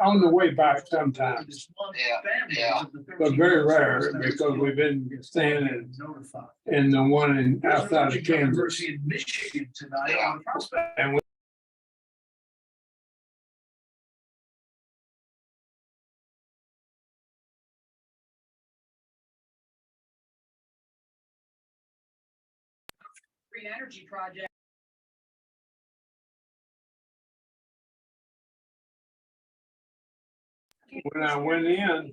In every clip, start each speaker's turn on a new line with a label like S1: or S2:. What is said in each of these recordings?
S1: On the way back sometimes,
S2: Yeah.
S1: but very rare because we've been staying in the one in outside of Kansas.
S3: In Michigan tonight
S2: Yeah.
S3: on the prospect.
S1: And we
S3: Green energy project.
S1: when I went in,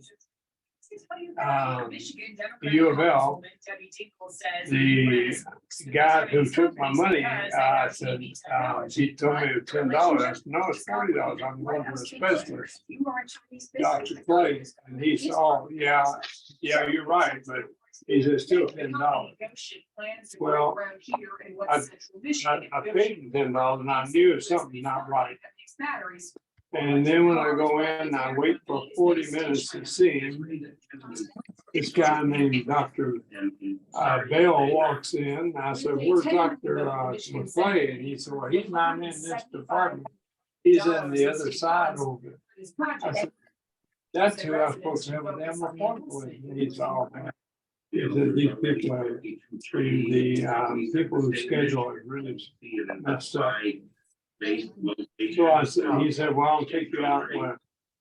S1: the U of L, the guy who took my money, said, he told me it was $10. I said, no, it's $40. I'm going to a specialist, Dr. Clay, and he saw, yeah, you're right, but he said still $10. Well, I paid him $10 and I knew something not right. And then when I go in, I wait for 40 minutes to see him. This guy named Dr. Bell walks in. I said, where's Dr. McClay? And he said, well, he's not in this department. He's in the other side over it. I said, that's who I'm supposed to have a damn appointment with. And he said, oh, man. He said, these people are, the people who schedule it really messed up. So I said, he said, well, I'll take you out. Well,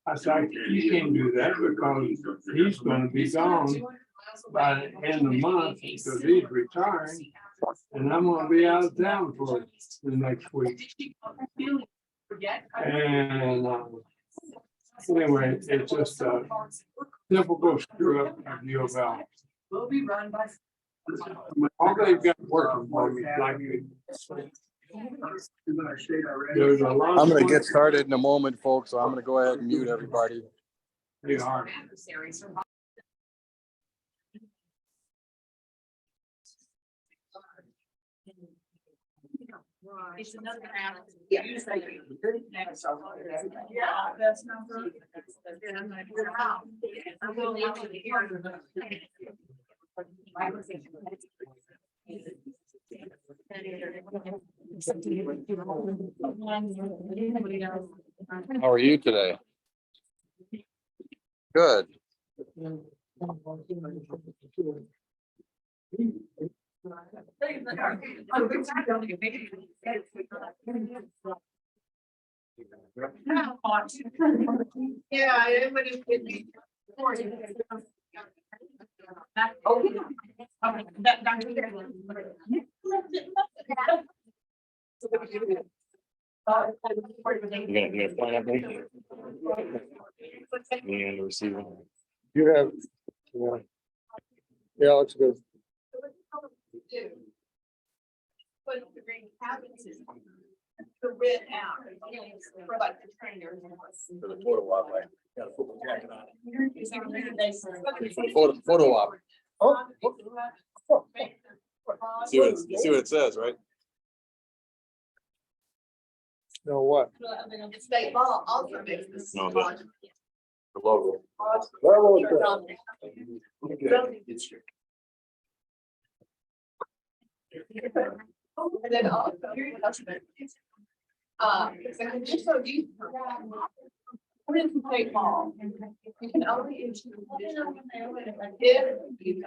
S1: I said, you can't do that because he's going to be gone by the end of the month because he's retiring. And I'm going to be out of town for the next week. And anyway, it's just a typical screw up of U of L.
S3: Will be run by.
S1: All they've got working for me, like there's a lot.
S4: I'm going to get started in a moment, folks. So I'm going to go ahead and mute everybody.
S1: They are.
S3: It's another. Yeah. That's number. I will actually hear.
S4: How are you today? Good.
S3: Yeah, everybody could be.
S4: You're gonna find out me? And receiving. You have. Yeah, looks good.
S3: Put the green cabins in. The red out. For like the trainers.
S4: For the photo op, I got a football jacket on.
S3: Photo
S4: op. Oh. See what it says, right?
S1: No, what?
S3: State law also makes this.
S4: No, the logo.
S3: And then also. Just so you. What is the state law? You can only issue. If you.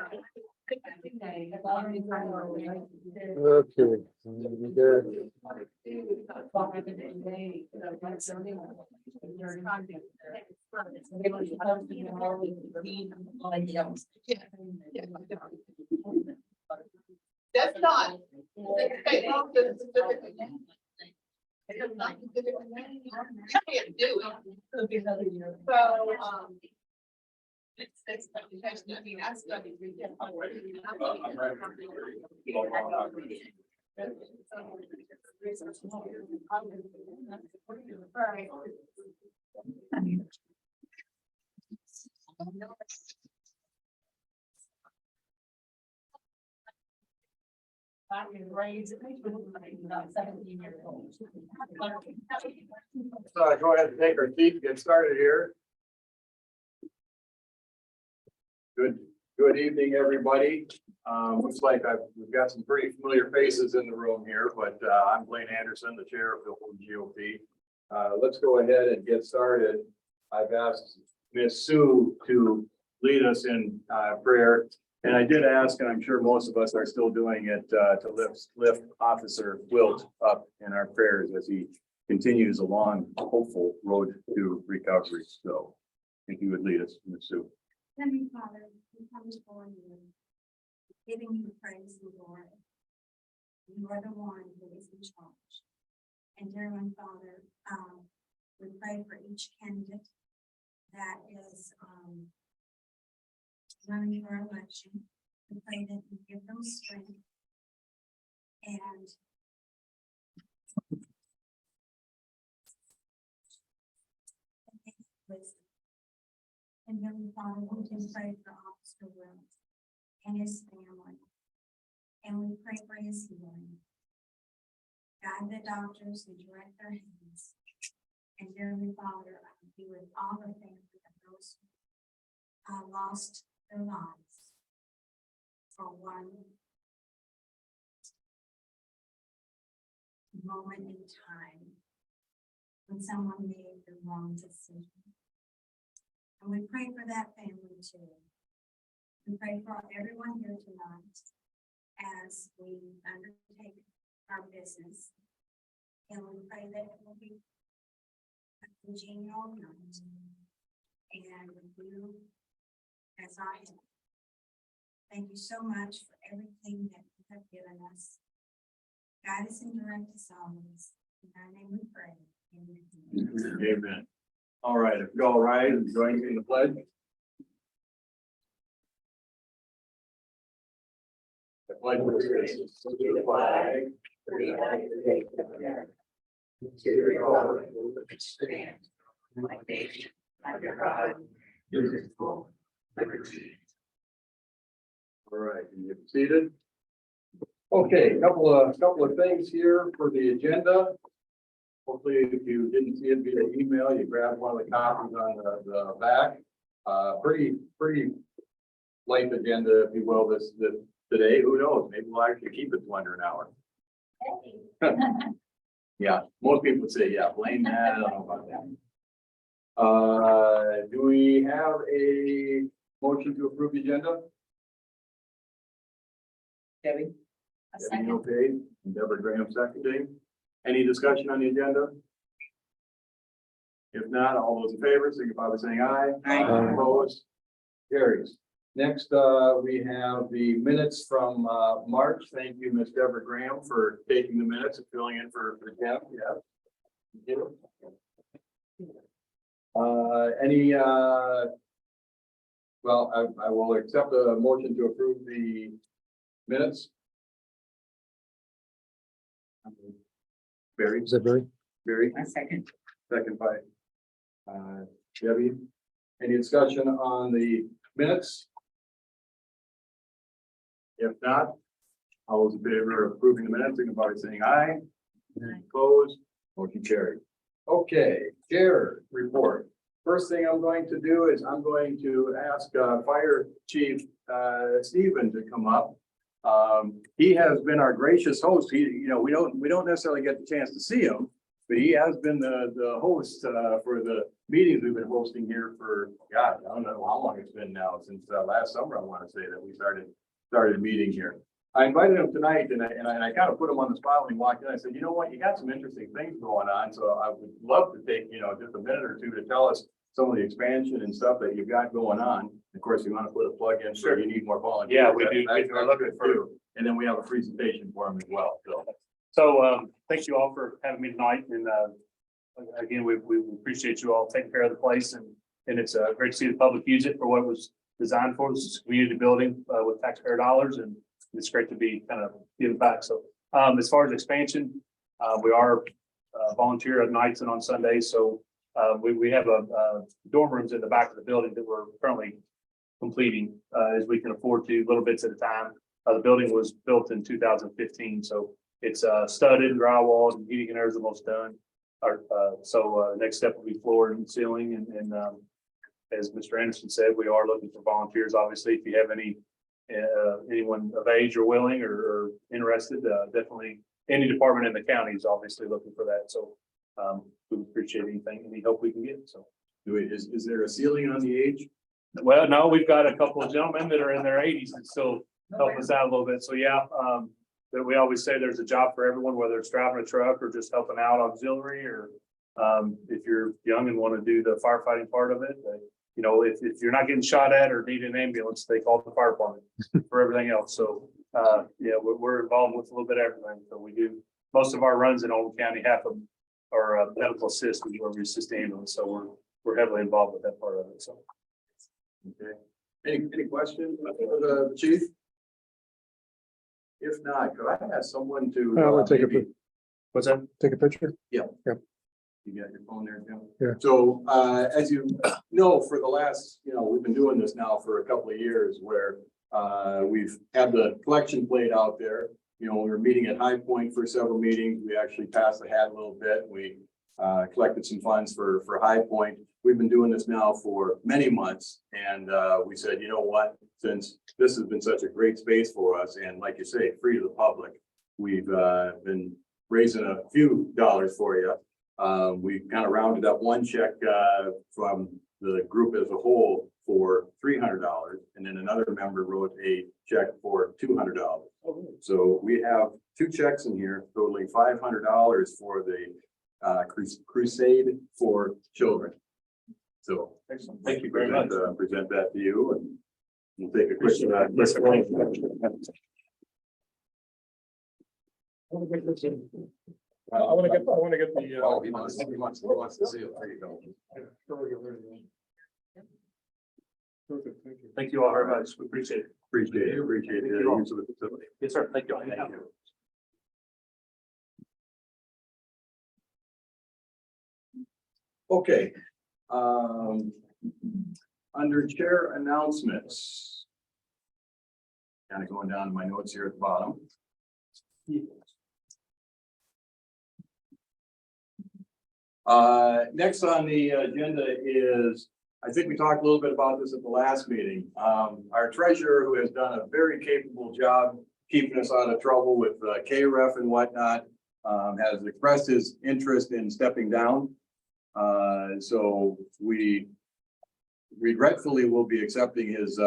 S3: That's not. The state law doesn't specifically name it. It does not specifically name it. You can't do it. So, it's, I mean, I studied. Right. Back in grades, about 17 years old.
S4: So go ahead and take our seat, get started here. Good evening, everybody. Looks like we've got some pretty familiar faces in the room here, but I'm Blaine Anderson, the chair of the GOP.
S2: let's go ahead and get started. I've asked Miss Sue to lead us in prayer. And I did ask, and I'm sure most of us are still doing it, to lift Officer Wilt up in our prayers as he continues a long, hopeful road to recovery. So if you would lead us, Miss Sue.
S5: Heavenly Father, we come before you, giving you praise and glory. You are the one who is in charge. And dear Heavenly Father, we pray for each candidate that is running for election. We pray that you give them strength and wisdom. And Heavenly Father, we can pray for Officer Wilt and his family. And we pray for his healing. Guide the doctors and direct their hands. And dear Heavenly Father, be with all the family of those who lost their lives for one moment in time when someone made the wrong decision. And we pray for that family too. We pray for everyone here tonight as we undertake our business. And we pray that it will be a congenial night. And with you as our help. Thank you so much for everything that you have given us. Guide us and direct us always. In thy name we pray. Amen.
S2: Amen. All right, if you all rise and join me in the pledge. The pledge allegiance to the flag of the United States of America, to the republic for which it stands, one nation, under God, indivisible, liberty. All right, you get seated. Okay, couple of things here for the agenda. Hopefully, if you didn't see it via email, you grabbed one of the copies on the back. Pretty light agenda, if you will, this today. Who knows? Maybe we'll actually keep it to under an hour. Yeah, most people would say, yeah, blame that. I don't know about that. Do we have a motion to approve the agenda?
S3: Debbie?
S2: Debbie, okay, and Deborah Graham seconding. Any discussion on the agenda? If not, all those in favor, signify by saying aye.
S3: Aye.
S2: Opposed? Carries. Next, we have the minutes from March. Thank you, Ms. Deborah Graham, for taking the minutes and filling in for Tim. Yeah. Thank you. Any well, I will accept a motion to approve the minutes. Barry,
S4: Is that Barry?
S2: Barry,
S3: A second.
S2: second by Debbie. Any discussion on the minutes? If not, all those in favor of approving the minutes, signify by saying aye. Opposed, motion carried. Okay, chair report. First thing I'm going to do is I'm going to ask Fire Chief Stephen to come up. He has been our gracious host. We don't necessarily get the chance to see him, but he has been the host for the meetings we've been hosting here for, God, I don't know how long it's been now, since last summer, I want to say, that we started meeting here. I invited him tonight and I kind of put him on the spot when he walked in. I said, you know what, you got some interesting things going on. So I would love to take, just a minute or two to tell us some of the expansion and stuff that you've got going on. Of course, you want to put a plug in, so you need more volunteers.
S6: Yeah, we do.
S2: We're looking for, and then we have a presentation for him as well.
S6: So thank you all for having me tonight. And again, we appreciate you all taking care of the place, and it's great to see the public use it for what it was designed for. This is a community building with taxpayer dollars, and it's great to be kind of giving back. So as far as expansion, we are volunteer at nights and on Sundays. So we have dorm rooms in the back of the building that we're currently completing as we can afford to, little bits at a time. The building was built in 2015, so it's studded, drywalled, and heating and air is almost done. So next step will be floor and ceiling, and as Mr. Anderson said, we are looking for volunteers. Obviously, if you have anyone of age or willing or interested, definitely any department in the county is obviously looking for that. So We would appreciate any help we can get, so.
S2: Is there a ceiling on the age?
S6: Well, no, we've got a couple of gentlemen that are in their eighties that still help us out a little bit. So yeah, that we always say there's a job for everyone, whether it's driving a truck or just helping out auxiliary or if you're young and want to do the firefighting part of it. You know, if you're not getting shot at or need an ambulance, they call the fire department for everything else. So yeah, we're involved with a little bit of everything. So we do most of our runs in Oldham County, half of them are medical assist, where we assist ambulance. So we're heavily involved with that part of it. So.
S2: Okay. Any questions for the chief? If not, could I ask someone to?
S1: We'll take a
S2: maybe-
S6: What's that?
S1: Take a picture.
S2: You got your phone there, Tim?
S1: Yeah.
S2: So, as you know, for the last, we've been doing this now for a couple of years where, we've had the collection plate out there. We were meeting at High Point for several meetings. We actually passed the hat a little bit. We, collected some funds for High Point. We've been doing this now for many months. And, we said, you know what, since this has been such a great space for us and like you say, free to the public, we've, been raising a few dollars for you. We kind of rounded up one check from the group as a whole for $300, and then another member wrote a check for $200. So we have two checks in here totaling $500 for the Crusade for Children. So
S6: Excellent. Thank you very much.
S2: Present that to you, and we'll take a quick.
S6: Yes, sir.
S1: I want to get the.
S2: Oh, he wants to see it. There you go.
S1: Perfect, thank you.
S6: Thank you all very much. We appreciate it.
S2: Appreciate the use of the facility.
S6: Yes, sir. Thank you.
S2: Thank you. Okay. Under chair announcements. Kind of going down to my notes here at the bottom. Next on the agenda is, I think we talked a little bit about this at the last meeting. Our treasurer, who has done a very capable job keeping us out of trouble with KREF and whatnot, has expressed his interest in stepping down. So we regretfully will be accepting his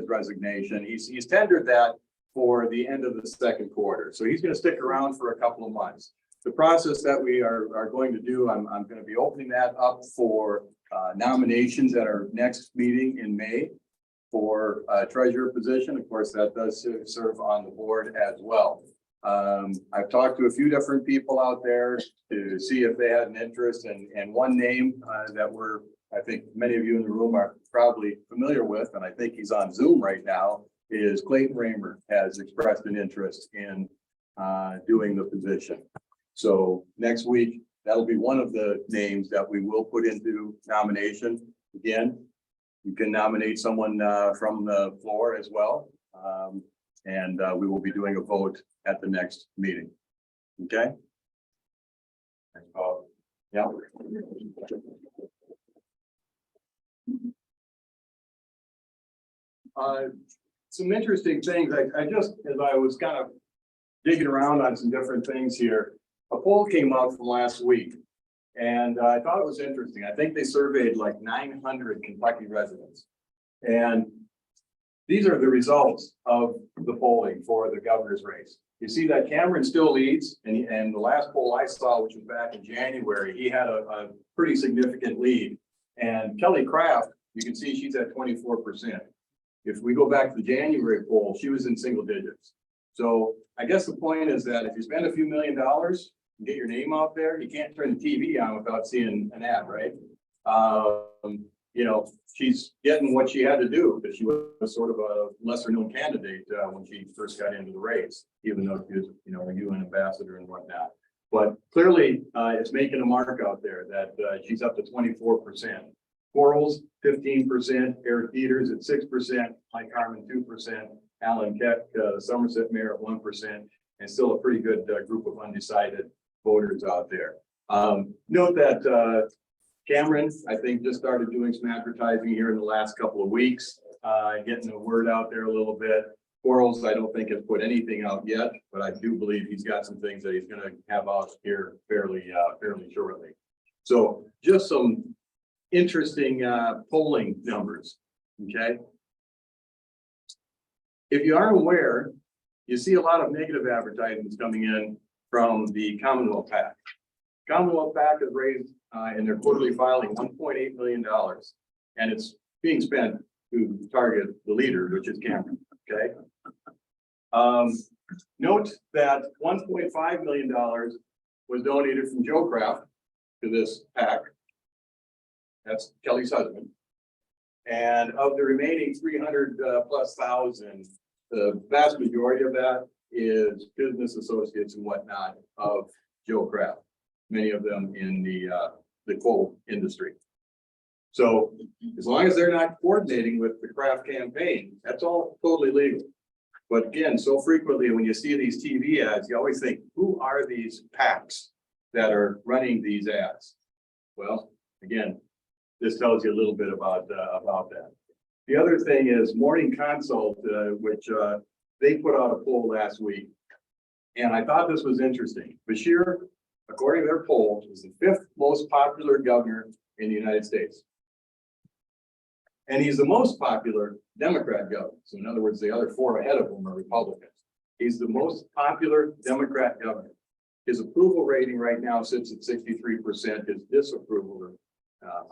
S2: resignation. He's tendered that for the end of the second quarter. So he's going to stick around for a couple of months. The process that we are going to do, I'm going to be opening that up for nominations at our next meeting in May for a treasurer position. Of course, that does serve on the board as well. I've talked to a few different people out there to see if they had an interest, and one name that I think many of you in the room are probably familiar with, and I think he's on Zoom right now, is Clayton Raymer has expressed an interest in doing the position. So next week, that'll be one of the names that we will put into nomination. Again, you can nominate someone from the floor as well. And we will be doing a vote at the next meeting. Okay? Thanks, Paul. Yeah. Some interesting things. I just, as I was kind of digging around on some different things here, a poll came out from last week, and I thought it was interesting. I think they surveyed like 900 Kentucky residents, and these are the results of the polling for the governor's race. You see that Cameron still leads, and the last poll I saw, which was back in January, he had a pretty significant lead. And Kelly Craft, you can see she's at 24%. If we go back to the January poll, she was in single digits. So I guess the point is that if you spend a few $1 million and get your name out there, you can't turn the TV on without seeing an ad, right? She's getting what she had to do, because she was sort of a lesser known candidate when she first got into the race, even though she was, a UN ambassador and whatnot. But clearly, it's making a mark out there that she's up to 24%. Quarles, 15%, Eric Peters at 6%, Mike Harmon, 2%, Alan Keck, Somerset Mayor at 1%, and still a pretty good group of undecided voters out there. Note that Cameron, I think, just started doing some advertising here in the last couple of weeks, getting the word out there a little bit. Quarles, I don't think has put anything out yet, but I do believe he's got some things that he's going to have out here fairly shortly. So just some interesting polling numbers, okay? If you aren't aware, you see a lot of negative advertisements coming in from the Commonwealth PAC. Commonwealth PAC has raised in their quarterly filing $1.8 million, and it's being spent to target the leader, which is Cameron, okay? Note that $1.5 million was donated from Joe Kraft to this PAC. That's Kelly's husband. And of the remaining 300 plus thousand, the vast majority of that is business associates and whatnot of Joe Kraft, many of them in the coal industry. So as long as they're not coordinating with the Kraft campaign, that's all totally legal. But again, so frequently when you see these TV ads, you always think, who are these PACs that are running these ads? Well, again, this tells you a little bit about that. The other thing is Morning Consult, which they put out a poll last week. And I thought this was interesting. Bashir, according to their poll, is the 5th most popular governor in the United States. And he's the most popular Democrat governor. So in other words, the other 4 ahead of him are Republicans. He's the most popular Democrat governor. His approval rating right now sits at 63%. His disapproval, or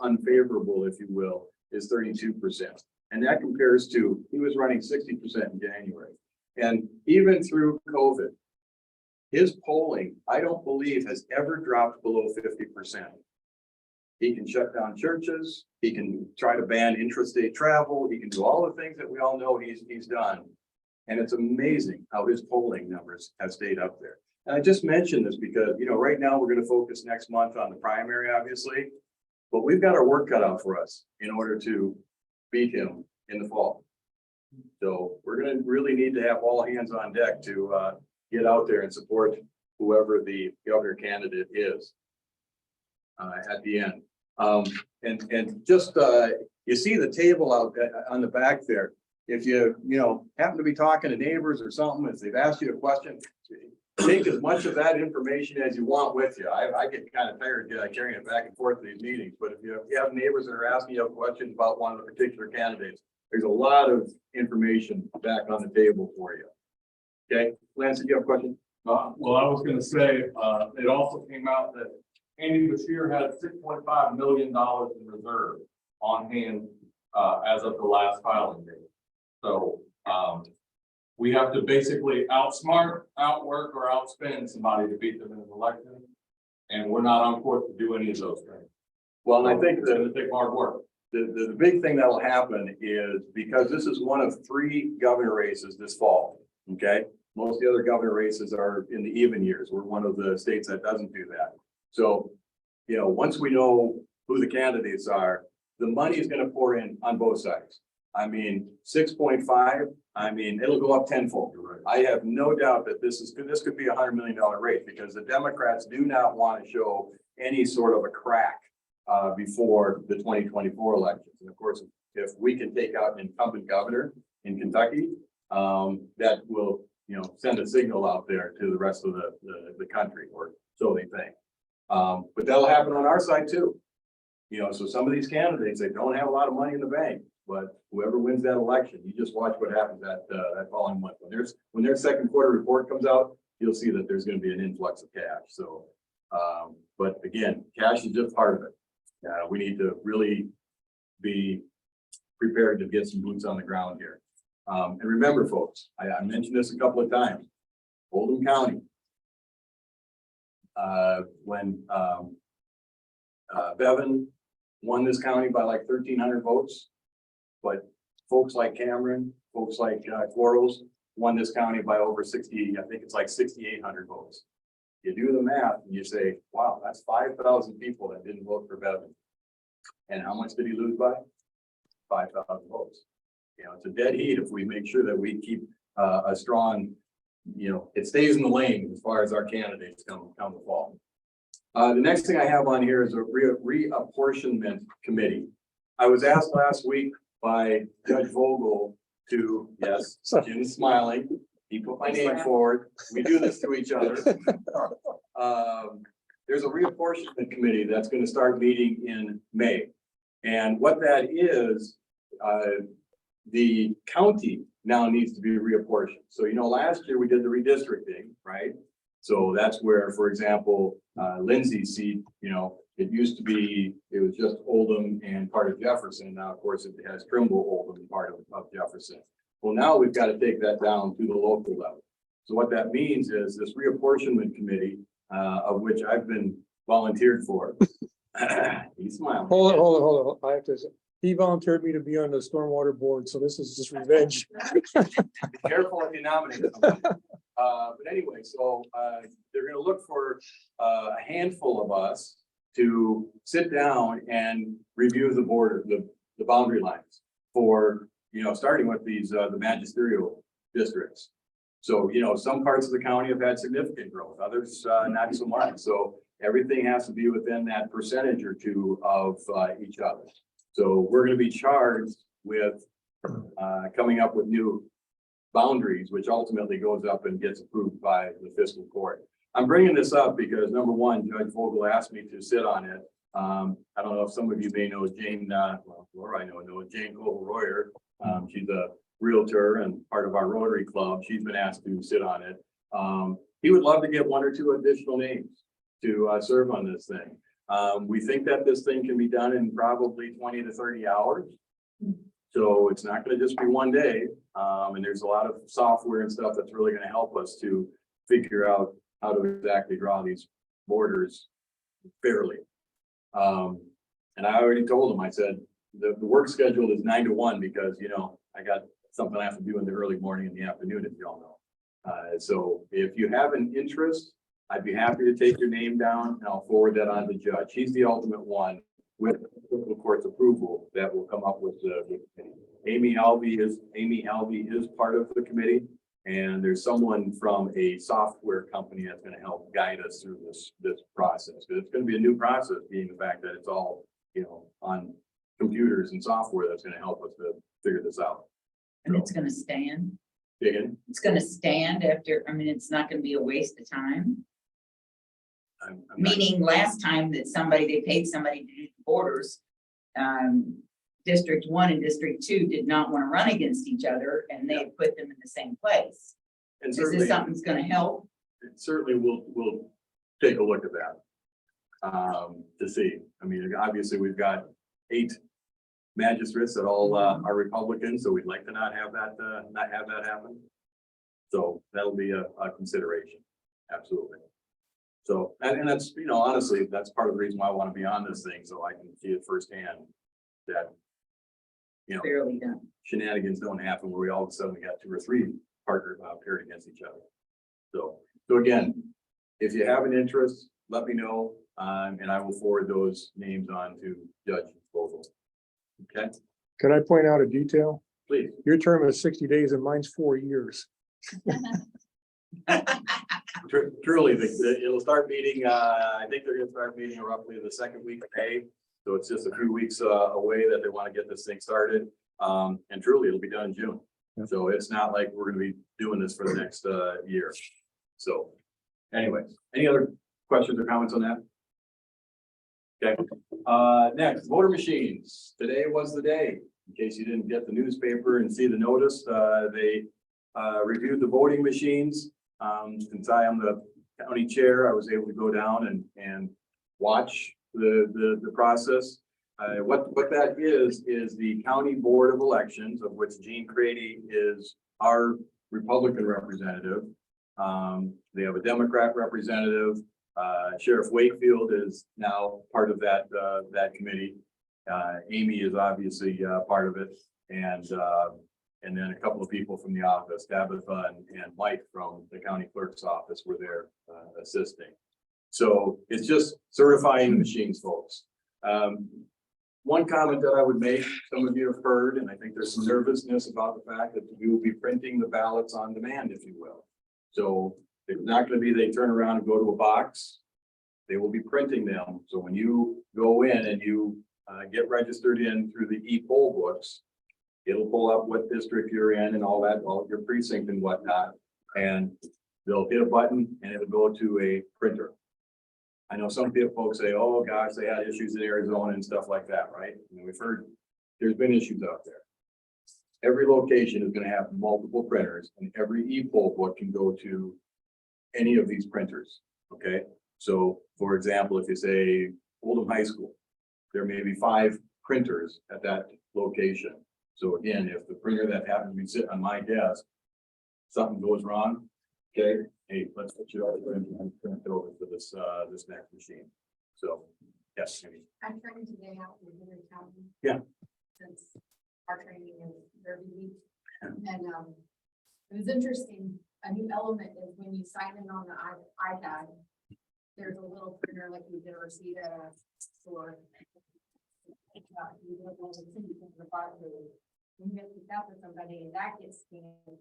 S2: unfavorable, if you will, is 32%. And that compares to, he was running 60% in January. And even through COVID, his polling, I don't believe, has ever dropped below 50%. He can shut down churches. He can try to ban intrastate travel. He can do all the things that we all know he's done. And it's amazing how his polling numbers have stayed up there. And I just mentioned this because, you know, right now we're going to focus next month on the primary, obviously, but we've got our work cut out for us in order to beat him in the fall. So we're going to really need to have all hands on deck to get out there and support whoever the governor candidate is at the end. And just you see the table out on the back there. If you happen to be talking to neighbors or something, if they've asked you a question, take as much of that information as you want with you. I get kind of tired carrying it back and forth to these meetings, but if you have neighbors that are asking you questions about one of the particular candidates, there's a lot of information back on the table for you. Okay, Lance, did you have a question?
S7: Well, I was gonna say, it also came out that Andy Bashir had $6.5 million in reserve on hand, as of the last filing date. So, we have to basically outsmart, outwork, or outspend somebody to beat them in an election. And we're not on course to do any of those things.
S2: Well, and I think
S7: It's gonna take hard work.
S2: the big thing that'll happen is because this is one of 3 governor races this fall, okay? Most of the other governor races are in the even years. We're one of the states that doesn't do that. So, once we know who the candidates are, the money is going to pour in on both sides. I mean, 6.5, I mean, it'll go up tenfold.
S7: Right.
S2: I have no doubt that this could be $100 million race because the Democrats do not want to show any sort of a crack before the 2024 elections. And of course, if we can take out an incumbent governor in Kentucky, that will, send a signal out there to the rest of the country, or so they think. But that'll happen on our side too. So some of these candidates, they don't have a lot of money in the bank, but whoever wins that election, you just watch what happens that following month. When their second quarter report comes out, you'll see that there's going to be an influx of cash. So, but again, cash is just part of it. We need to really be prepared to get some boots on the ground here. And remember, folks, I mentioned this a couple of times. Oldham County, when Bevan won this county by like 1,300 votes, but folks like Cameron, folks like Quarles won this county by over 60, I think it's like 6,800 votes. You do the math and you say, wow, that's 5,000 people that didn't vote for Bevan. And how much did he lose by? 5,000 votes. It's a dead heat if we make sure that we keep a strong, it stays in the lane as far as our candidates come the fall. The next thing I have on here is a reapportionment committee. I was asked last week by Judge Vogel to, yes, Jim's smiling. He put my name forward. We do this to each other. There's there's a reapportionment committee that's gonna start meeting in May. And what that is, the county now needs to be reapportioned. So, last year we did the redistricting, right? So that's where, for example, Lindsay's seat, it used to be, it was just Oldham and part of Jefferson. Now, of course, it has Trimble, Oldham, and part of Jefferson. Well, now we've got to take that down to the local level. So what that means is this reapportionment committee, of which I've been volunteered for. He's smiling.
S8: Hold on. I have to say, he volunteered me to be on the stormwater board, so this is just revenge.
S2: Be careful if you nominate someone. But anyway, so they're gonna look for a handful of us to sit down and review the border, the boundary lines for, starting with these, the magisterial districts. So, some parts of the county have had significant growth, others not so much. So everything has to be within that percentage or two of each other. So we're gonna be charged with coming up with new boundaries, which ultimately goes up and gets approved by the fiscal court. I'm bringing this up because number one, Judge Vogel asked me to sit on it. I don't know if some of you may know Jane, Laura, I know Jane Royer. She's a realtor and part of our Rotary Club. She's been asked to sit on it. He would love to get one or two additional names to serve on this thing. We think that this thing can be done in probably 20 to 30 hours. So it's not going to just be one day. And there's a lot of software and stuff that's really going to help us to figure out how to exactly draw these borders fairly. And I already told him, I said, the work schedule is 9 to 1 because, I got something I have to do in the early morning and the afternoon, as you all know. So if you have an interest, I'd be happy to take your name down and I'll forward that on to the judge. He's the ultimate one with the court's approval that will come up with the committee. Amy Alvey is part of the committee, and there's someone from a software company that's going to help guide us through this process. Because it's going to be a new process, being the fact that it's all on computers and software that's going to help us to figure this out.
S9: And it's gonna stand.
S2: Again,
S9: It's gonna stand after, it's not gonna be a waste of time.
S2: I'm not-
S9: Meaning last time that they paid somebody to do the borders. District 1 and District 2 did not want to run against each other and they put them in the same place.
S2: and
S9: Is
S2: certainly,
S9: this something's gonna help?
S2: certainly we'll take a look at that to see. Obviously, we've got 8 magistrates that all are Republicans, so we'd like to not have that happen. So that'll be a consideration, absolutely. So, and that's, honestly, that's part of the reason why I want to be on this thing, so I can see it firsthand that,
S9: Fairly done.
S2: shenanigans don't happen where we all of a sudden we got 2 or 3 partners paired against each other. So again, if you have an interest, let me know, and I will forward those names on to Judge Vogel. Okay,
S8: Can I point out a detail?
S2: please.
S8: Your term is 60 days and mine's 4 years.
S2: Truly, it'll start meeting, I think they're gonna start meeting roughly the second week of May. So it's just a few weeks away that they want to get this thing started. And truly, it'll be done in June.
S8: Yeah.
S2: So it's not like we're gonna be doing this for the next year. So anyway, any other questions or comments on that? Okay, next, voter machines. Today was the day. In case you didn't get the newspaper and see the notice, they reviewed the voting machines. Since I am the county chair, I was able to go down and watch the process. What that is the County Board of Elections, of which Gene Crady is our Republican representative. They have a Democrat representative. Sheriff Wakefield is now part of that committee. Amy is obviously part of it, and then a couple of people from the office, Tabitha and Mike from the county clerk's office were there assisting. So it's just certifying the machines, folks. One comment that I would make, some of you have heard, and I think there's some nervousness about the fact that we will be printing the ballots on demand, if you will. So it's not going to be they turn around and go to a box. They will be printing them. So when you go in and you get registered in through the e-poll books, it'll pull up what district you're in and all that, well, your precinct and whatnot. And they'll hit a button and it'll go to a printer. I know some people folks say, oh gosh, they had issues in Arizona and stuff like that, right? And we've heard, there's been issues out there. Every location is gonna have multiple printers and every e-poll book can go to any of these printers, okay? So for example, if you say Oldham High School, there may be 5 printers at that location. So again, if the printer that happens to be sitting on my desk, something goes wrong, okay, hey, let's put you over and print it over to this, this next machine. So, yes, Amy.
S3: I'm trying today out in Henry County.
S2: Yeah.
S3: Since our training is very week. And, it was interesting, a new element is when you sign in on the iPad, there's a little printer like you've never seen at a store. You don't know the thing, the barcode. When you get to out with somebody and that gets scanned,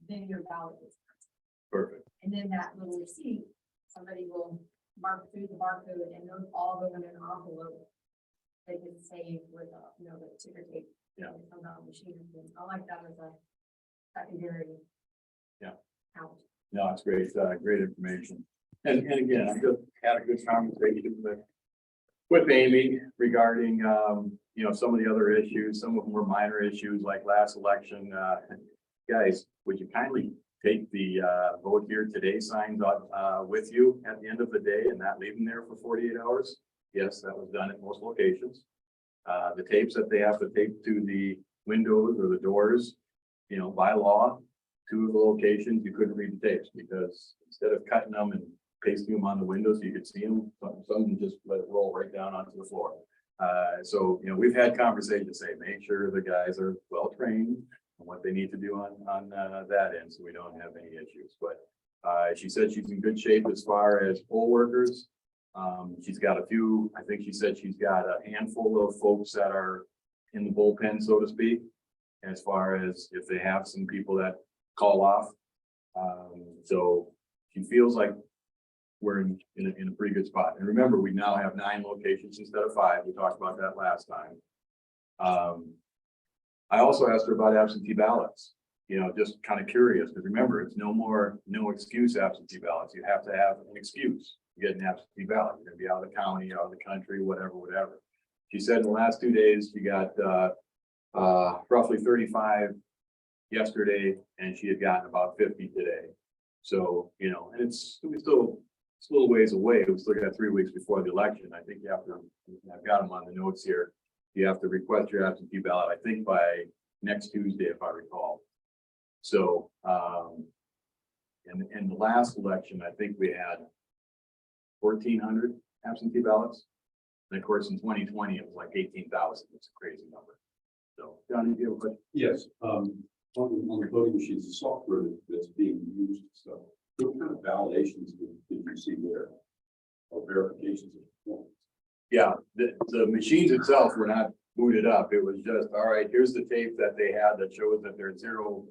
S3: then your ballot is.
S2: Perfect.
S3: And then that little receipt, somebody will mark through the barcode and those all go in an envelope. They can save with, the ticker tape.
S2: Yeah.
S3: From the machine. I like that as a secondary.
S2: Yeah.
S3: Count.
S2: No, it's great, great information. And again, I just had a good conversation with Amy regarding, some of the other issues. Some of them were minor issues like last election. Guys, would you kindly take the vote here today signs with you at the end of the day and not leave them there for 48 hours? Yes, that was done at most locations. The tapes that they have to tape to the windows or the doors, by law, 2 of the locations, you couldn't read the tapes because instead of cutting them and pasting them on the windows, so you could see them, some of them just let it roll right down onto the floor. So, we've had conversations say, make sure the guys are well trained on what they need to do on that end, so we don't have any issues. But she said she's in good shape as far as poll workers. She's got a few, I think she said she's got a handful of folks that are in the bullpen, so to speak, as far as if they have some people that call off. So she feels like we're in a pretty good spot. And remember, we now have 9 locations instead of 5. We talked about that last time. I also asked her about absentee ballots, just kind of curious, because remember, it's no excuse absentee ballots. You have to have an excuse to get an absentee ballot. You're gonna be out of the county, out of the country, whatever. She said in the last 2 days, she got roughly 35 yesterday, and she had gotten about 50 today. So, and it's a little ways away. We still got 3 weeks before the election. I think you have to, I've got them on the notes here. You have to request your absentee ballot, I think by next Tuesday, if I recall. So, in the last election, I think we had 1,400 absentee ballots. And of course, in 2020, it was like 18,000. It's a crazy number. So, Johnny, do you have a question?
S10: Yes, on the voting machines, the software that's being used, so what kind of validations did you see there? Or verifications of performance?
S2: Yeah, the machines itself were not booted up. It was just, all right, here's the tape that they had that shows that there's 0,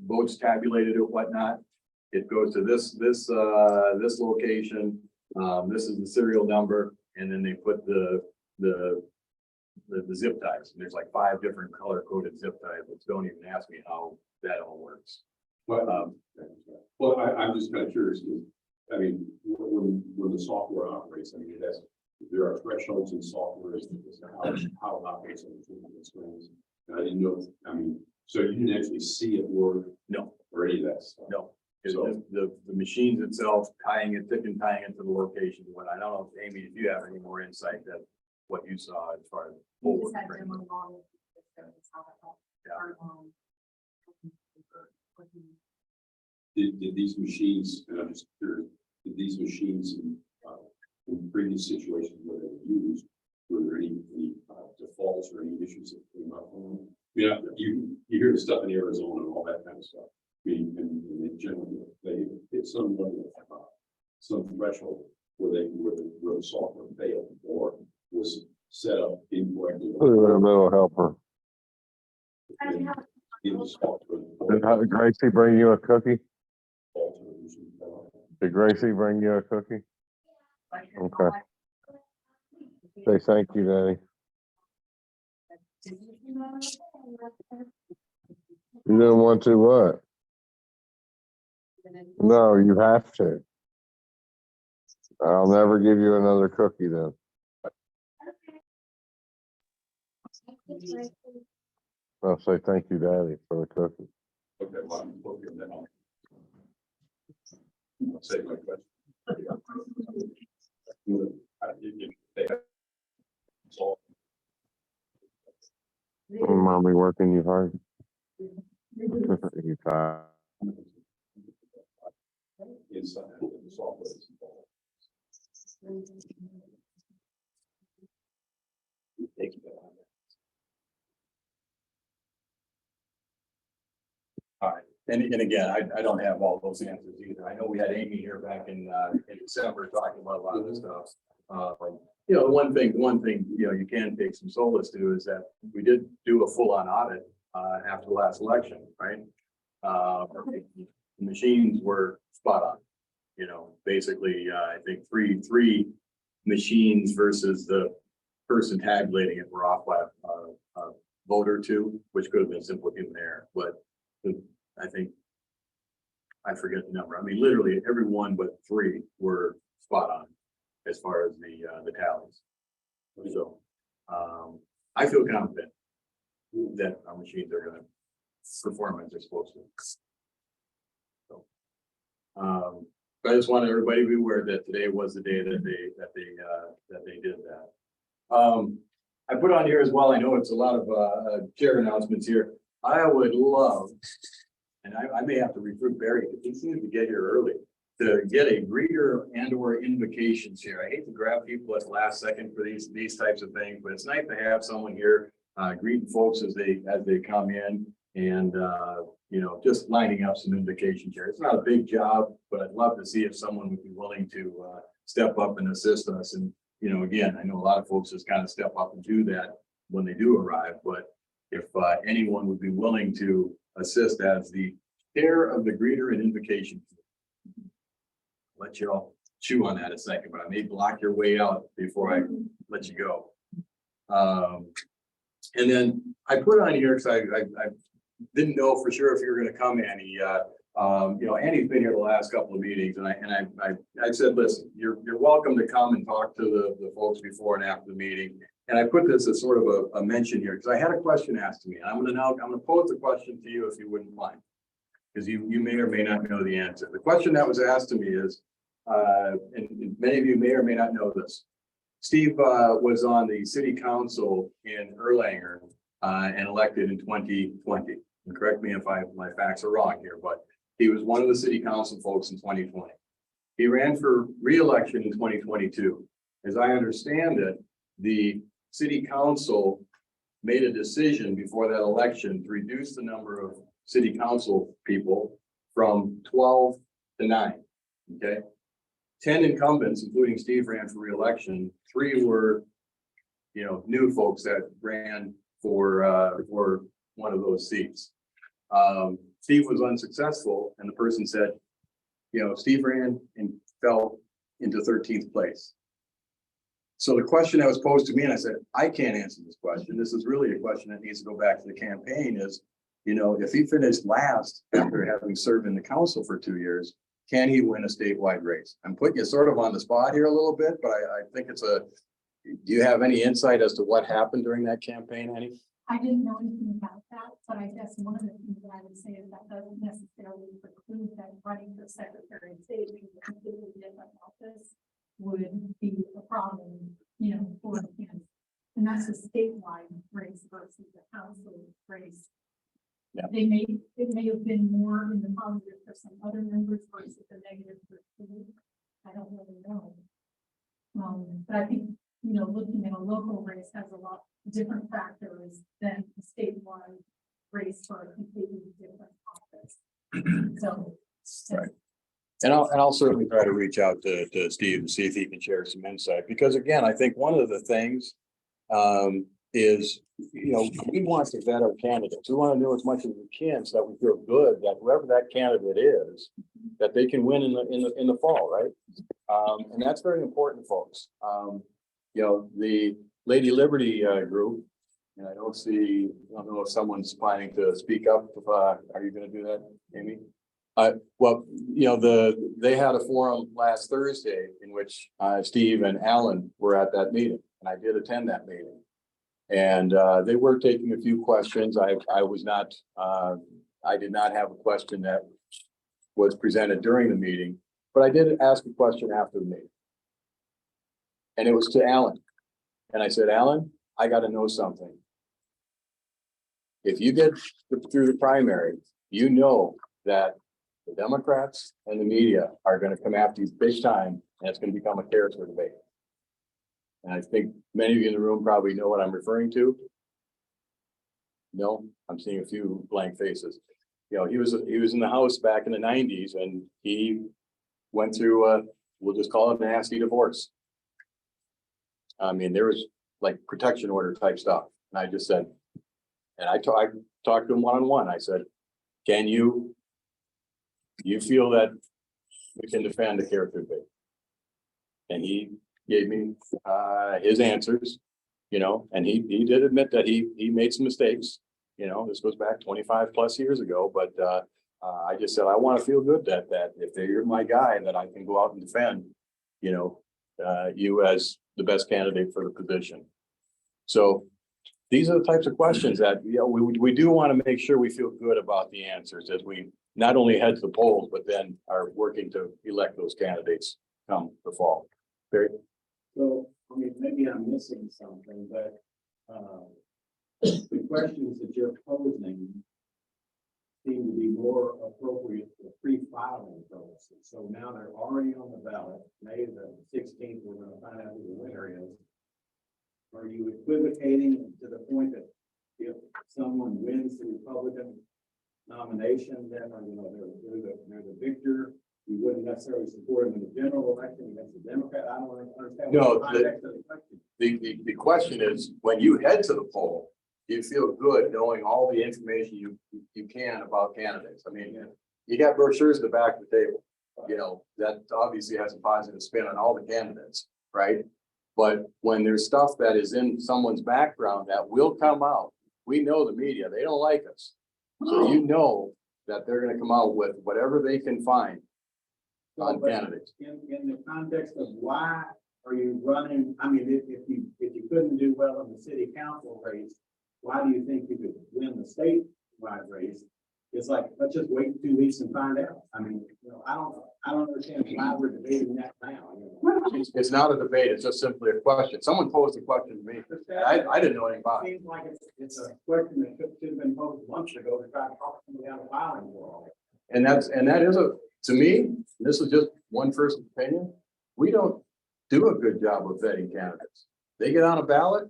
S2: votes tabulated or whatnot. It goes to this location. This is the serial number, and then they put the zip ties. And there's like 5 different color coded zip ties, which don't even ask me how that all works.
S10: Well, I'm just kind of curious, because I mean, when the software operates, I mean, there are thresholds in software as to how it operates on the screens. And I didn't know, I mean, so you didn't actually see it work?
S2: No.
S10: Or any of that stuff?
S2: No.
S10: So,
S2: The machines itself, tying it to the location. When I don't know, if Amy, if you have any more insight that what you saw as far as.
S3: We just had demo model.
S10: did these machines, and I'm just curious, did these machines in previous situations where they were used, were there any defaults or any issues that came up on them? Yeah, you hear the stuff in Arizona and all that kind of stuff. I mean, and they generally, they hit some level of some threshold where the software failed or was set up incorrectly.
S4: Little helper.
S10: In the software.
S4: Did Gracie bring you a cookie?
S10: Alteration.
S4: Did Gracie bring you a cookie? Okay. Say thank you, Danny. You didn't want to what? No, you have to. I'll never give you another cookie then. I'll say thank you, Daddy, for the cookie.
S10: Okay, well, I'm looking at that. I'll say my question. So,
S4: Mommy working you hard. You tired.
S10: inside the software. Thank you.
S2: All right, and again, I don't have all those answers either. I know we had Amy here back in December talking about a lot of this stuff. You know, one thing, you know, you can take some solace to is that we did do a full-on audit after the last election, right? The machines were spot on. You know, basically, I think three machines versus the person tabulating it were off by a vote or two, which could have been simple human error, but I think, I forget the number. I mean, literally every one but three were spot on as far as the tallies. So, I feel confident that our machines are gonna perform as they're supposed to. So, but I just wanted everybody to be aware that today was the day that they did that. I put on here as well, I know it's a lot of chair announcements here. I would love, and I may have to recruit Barry, because he seems to get here early, to get a greeter and or invocations here. I hate to grab people at the last second for these types of things, but it's nice to have someone here greeting folks as they come in and you know, just lining up some invocations here. It's not a big job, but I'd love to see if someone would be willing to step up and assist us. And, you know, again, I know a lot of folks just kind of step up and do that when they do arrive, but if anyone would be willing to assist as the chair of the greeter and invocation. Let you all chew on that a second, but I may block your way out before I let you go. And then I put on here, because I didn't know for sure if you were gonna come, Annie. You know, Annie's been here the last couple of meetings, and I said, listen, you're welcome to come and talk to the folks before and after the meeting. And I put this as sort of a mention here, because I had a question asked to me, and I'm gonna pose the question to you if you wouldn't mind, because you may or may not know the answer. The question that was asked to me is, and many of you may or may not know this. Steve was on the city council in Erlanger and elected in 2020. And correct me if my facts are wrong here, but he was one of the city council folks in 2020. He ran for re-election in 2022. As I understand it, the city council made a decision before that election to reduce the number of city council people from 12 to 9. Okay. 10 incumbents, including Steve, ran for re-election. 3 were, you know, new folks that ran for one of those seats. Steve was unsuccessful, and the person said, you know, Steve ran and fell into 13th place. So the question that was posed to me, and I said, I can't answer this question. This is really a question that needs to go back to the campaign is, you know, if he finished last after having served in the council for 2 years, can he win a statewide race? I'm putting you sort of on the spot here a little bit, but I think do you have any insight as to what happened during that campaign, Annie?
S3: I didn't know anything about that, but I guess one of the things that I would say is that doesn't necessarily preclude that running for secretary of state in a completely different office would be a problem, you know, for him. And that's a statewide race versus a council race.
S2: Yeah.
S3: It may have been more in the positive for some other members versus the negative for some. I don't really know. But I think, you know, looking at a local race has a lot different factors than a statewide race for a completely different office. So.
S2: Right. And I'll certainly try to reach out to Steve and see if he can share some insight, because again, I think one of the things is, you know, we want to vet our candidates. We want to know as much as we can so that we feel good that whoever that candidate is, that they can win in the fall, right? And that's very important, folks. You know, the Lady Liberty group, and I don't know if someone's planning to speak up. Are you going to do that, Amy? Well, they had a forum last Thursday in which Steve and Alan were at that meeting, and I did attend that meeting. And they were taking a few questions. I was not, I did not have a question that was presented during the meeting, but I did ask a question after the meeting. And it was to Alan. And I said, Alan, I got to know something. If you get through the primary, you know that the Democrats and the media are going to come after you big time, and it's going to become a character debate. And I think many of you in the room probably know what I'm referring to. No, I'm seeing a few blank faces. He was in the House back in the 90s, and he went through we'll just call it a nasty divorce. I mean, there was like protection order type stuff. And I just said, and I talked to him one-on-one. I said, can you feel that we can defend the character debate? And he gave me his answers, and he did admit that he made some mistakes. This goes back 25 plus years ago, but I just said, I want to feel good that if you're my guy, that I can go out and defend, you as the best candidate for the position. So these are the types of questions that, we do want to make sure we feel good about the answers as we not only head to the polls, but then are working to elect those candidates come the fall. Barry?
S11: So, I mean, maybe I'm missing something, but the questions that you're posing seem to be more appropriate for pre-filing purposes. So now they're already on the ballot. May the 16th, we're going to find out who the winner is. Are you equivocating to the point that if someone wins the Republican nomination, then they're the victor? You wouldn't necessarily support them in the general election against the Democrat. I don't understand.
S2: No, the question is, when you head to the poll, do you feel good knowing all the information you can about candidates? I mean, you got brochures at the back of the table, that obviously has a positive spin on all the candidates, right? But when there's stuff that is in someone's background that will come out, we know the media, they don't like us. So that they're going to come out with whatever they can find on candidates.
S11: In the context of why are you running? I mean, if you couldn't do well in the city council race, why do you think you could win the statewide race? It's like, let's just wait 2 weeks and find out. I mean, I don't understand why we're debating that now.
S2: It's not a debate. It's just simply a question. Someone posed a question to me. I didn't know anything about it.
S11: Seems like it's a question that should have been posed months ago to try to talk somebody out of filing for all.
S2: And that is to me, this is just one person's opinion. We don't do a good job of vetting candidates. They get on a ballot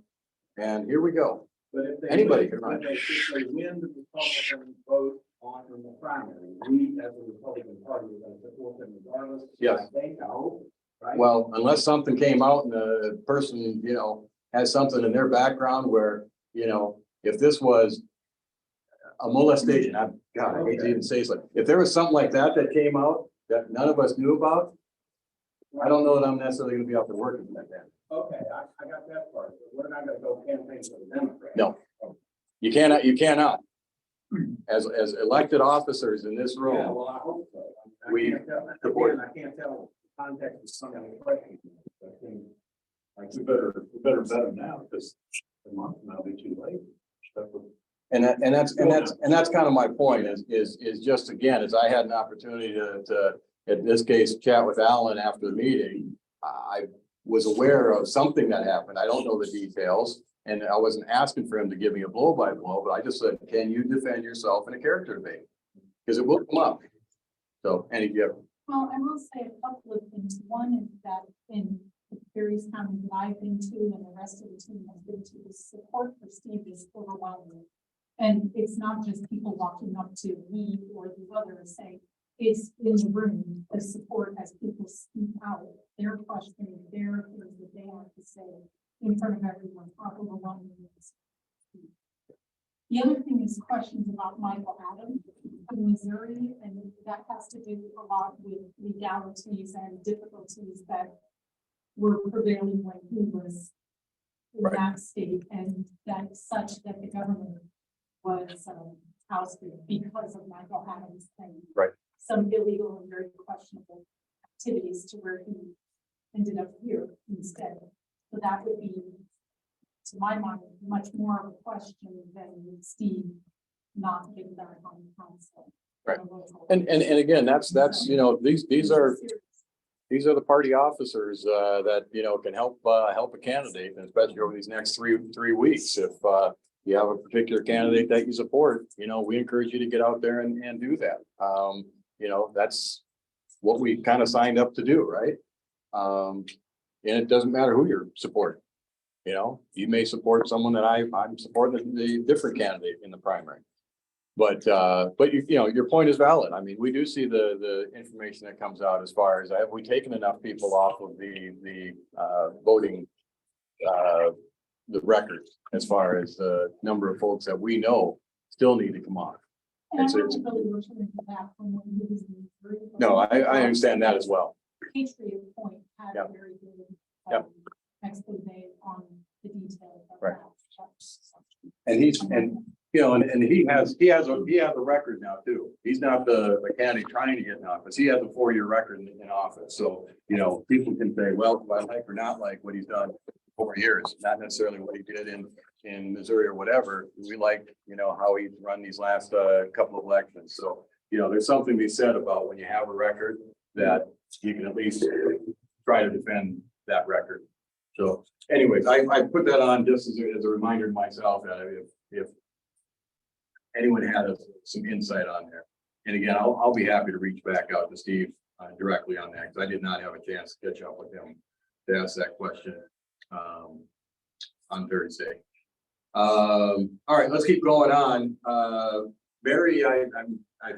S2: and here we go.
S11: But if they
S2: Anybody
S11: win,
S2: can run.
S11: if they win the Republican vote on in the primary, we as a Republican Party are going to support them regardless.
S2: Yes.
S11: I think, I hope, right?
S2: Well, unless something came out and the person, has something in their background where, if this was a molestation, I hate to even say it's like, if there was something like that came out that none of us knew about, I don't know that I'm necessarily going to be out there working like that.
S11: Okay, I got that part. But we're not going to go campaign for the Democrats.
S2: No. You cannot. As elected officers in this
S11: Yeah,
S2: room,
S11: well, I hope so. I
S2: We
S11: can't tell,
S2: support-
S11: again, I can't tell the context of some of the questions. I think, like,
S6: We better bet them now because the month now will be too late.
S2: and that's kind of my point is just again, as I had an opportunity to in this case, chat with Alan after the meeting, I was aware of something that happened. I don't know the details. And I wasn't asking for him to give me a blow by blow, but I just said, can you defend yourself in a character debate? Because it will come up. So, Annie, do you have?
S12: Well, I will say a couple of things. One is that in the various counties that I've been to and the rest of the team has been to, the support for Steve is overwhelming. And it's not just people walking up to me or the others saying, it's in the room, the support as people speak out, their questioning, their things that they have to say in front of everyone, overwhelming. The other thing is questions about Michael Adams in Missouri, and that has to do a lot with legalities and difficulties that were prevailing when he was in that state, and that such that the government was ousted because of Michael Adams' thing.
S2: Right.
S12: some illegal and very questionable activities to where he ended up here instead. So that would be, to my mind, much more of a question than Steve not getting back on the council.
S2: Right. And again, that's, you know, these are the party officers, that, you know, can help a candidate, and especially over these next three weeks. If, you have a particular candidate that you support, you know, we encourage you to get out there and do that. You know, that's what we kind of signed up to do, right? And it doesn't matter who you're supporting. You know, you may support someone that I'm supporting the different candidate in the primary. But you know, your point is valid. I mean, we do see the information that comes out as far as have we taken enough people off of the voting, the records, as far as the number of folks that we know still need to come off.
S12: And
S2: It's-
S12: I
S2: it's-
S12: wasn't really returning to that from what he was in the group.
S2: No, I understand that as well.
S12: Patriot Point had
S2: Yep.
S12: a very good
S2: Yep.
S12: expose on the details. of
S2: Right.
S12: that.
S2: And you know, and he has a record now too. He's not the candidate trying to get in office. He has a 4-year record in office. So, you know, people can say, well, I like or not like what he's done 4 years, not necessarily what he did in Missouri or whatever. We like, you know, how he's run these last couple of elections. So, you know, there's something to be said about when you have a record that you can at least try to defend that record. So anyways, I put that on just as a reminder to myself that if anyone had some insight on there. And again, I'll be happy to reach back out to Steve directly on that, because I did not have a chance to catch up with him to ask that question on Thursday. All right, let's keep going on. Mary, I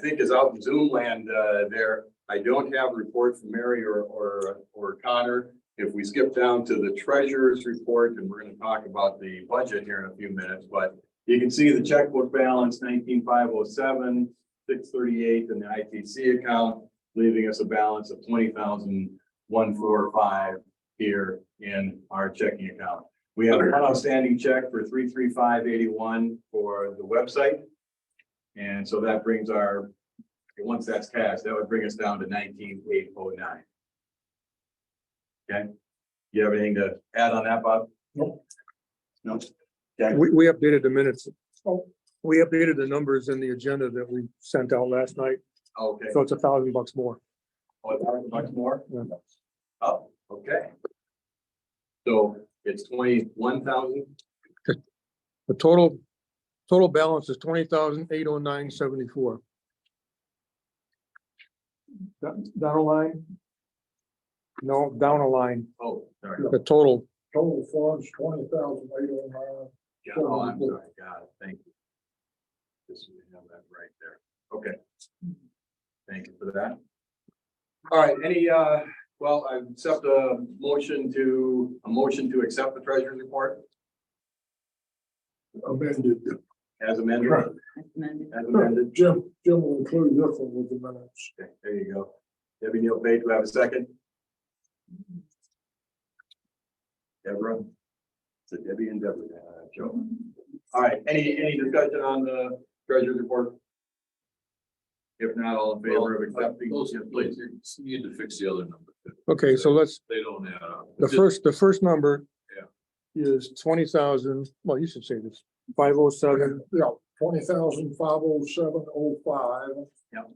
S2: think is out in Zoom land there. I don't have a report from Mary or Connor. If we skip down to the treasurer's report, and we're going to talk about the budget here in a few minutes, but you can see the checkbook balance 19,507, 638 in the ITC account, leaving us a balance of 20,145 here in our checking account. We have one outstanding check for 33581 for the website. And so that brings our, once that's cashed, that would bring us down to 19,809. Okay. You have anything to add on that, Bob?
S8: Nope.
S2: No. Okay.
S8: We updated the minutes. Oh, we updated the numbers in the agenda that we sent out last night.
S2: Okay.
S8: So it's $1,000 more.
S2: Oh, $1,000 more?
S8: Yeah.
S2: Oh, okay. So it's 21,000.
S8: The total balance is 20,809.74. Down a line? No, down a line.
S2: Oh, sorry.
S8: The total.
S11: Total funds, 20,809.
S2: Yeah, oh, I'm sorry. Got it. Thank you. Just so we have that right there. Okay. Thank you for that. All right, any, well, I accept a motion to accept the treasurer's report
S11: Amended.
S2: as amended. As amended.
S11: Jim will include this one with the minutes.
S2: Okay, there you go. Debbie Neal Page, do I have a second? Deborah? So Debbie and Deborah, Joe. All right, any discussion on the treasurer's report? If not, all in favor of accepting,
S10: Those,
S2: please.
S10: you need to fix the other number.
S8: Okay, so let's,
S10: They don't add up.
S8: the first number is 20,000, well, you should say this, 507.
S11: Yeah, 20,507.05.
S2: Yep.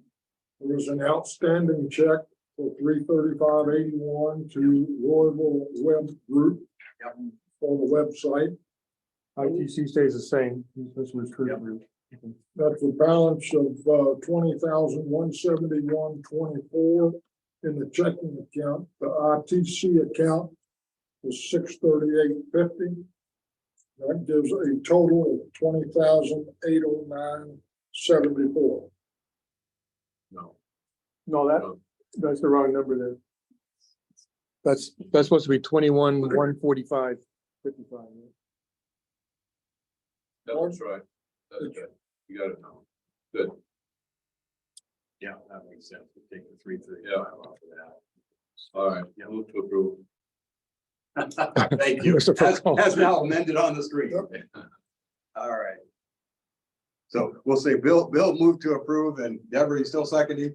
S11: There was an outstanding check for 335.81 to Royal Web Group.
S2: Yep.
S11: For the website.
S8: ITC stays the same. This was true.
S2: Yep.
S11: That's a balance of 20,171.24 in the checking account. The ITC account is 638.50. That gives a total of 20,809.74.
S2: No.
S8: No, that's the wrong number there. That's supposed to be 21,145.55.
S10: That's right. That's good. You got it now. Good.
S2: Yeah, that makes sense. We take the 335
S10: Yeah.
S2: off of that.
S10: All right.
S2: Yeah, move to approve. Thank you.
S8: Mr. Falcone.
S2: As now amended on the screen. All right. So we'll say Bill moved to approve, and Deborah, you still seconding?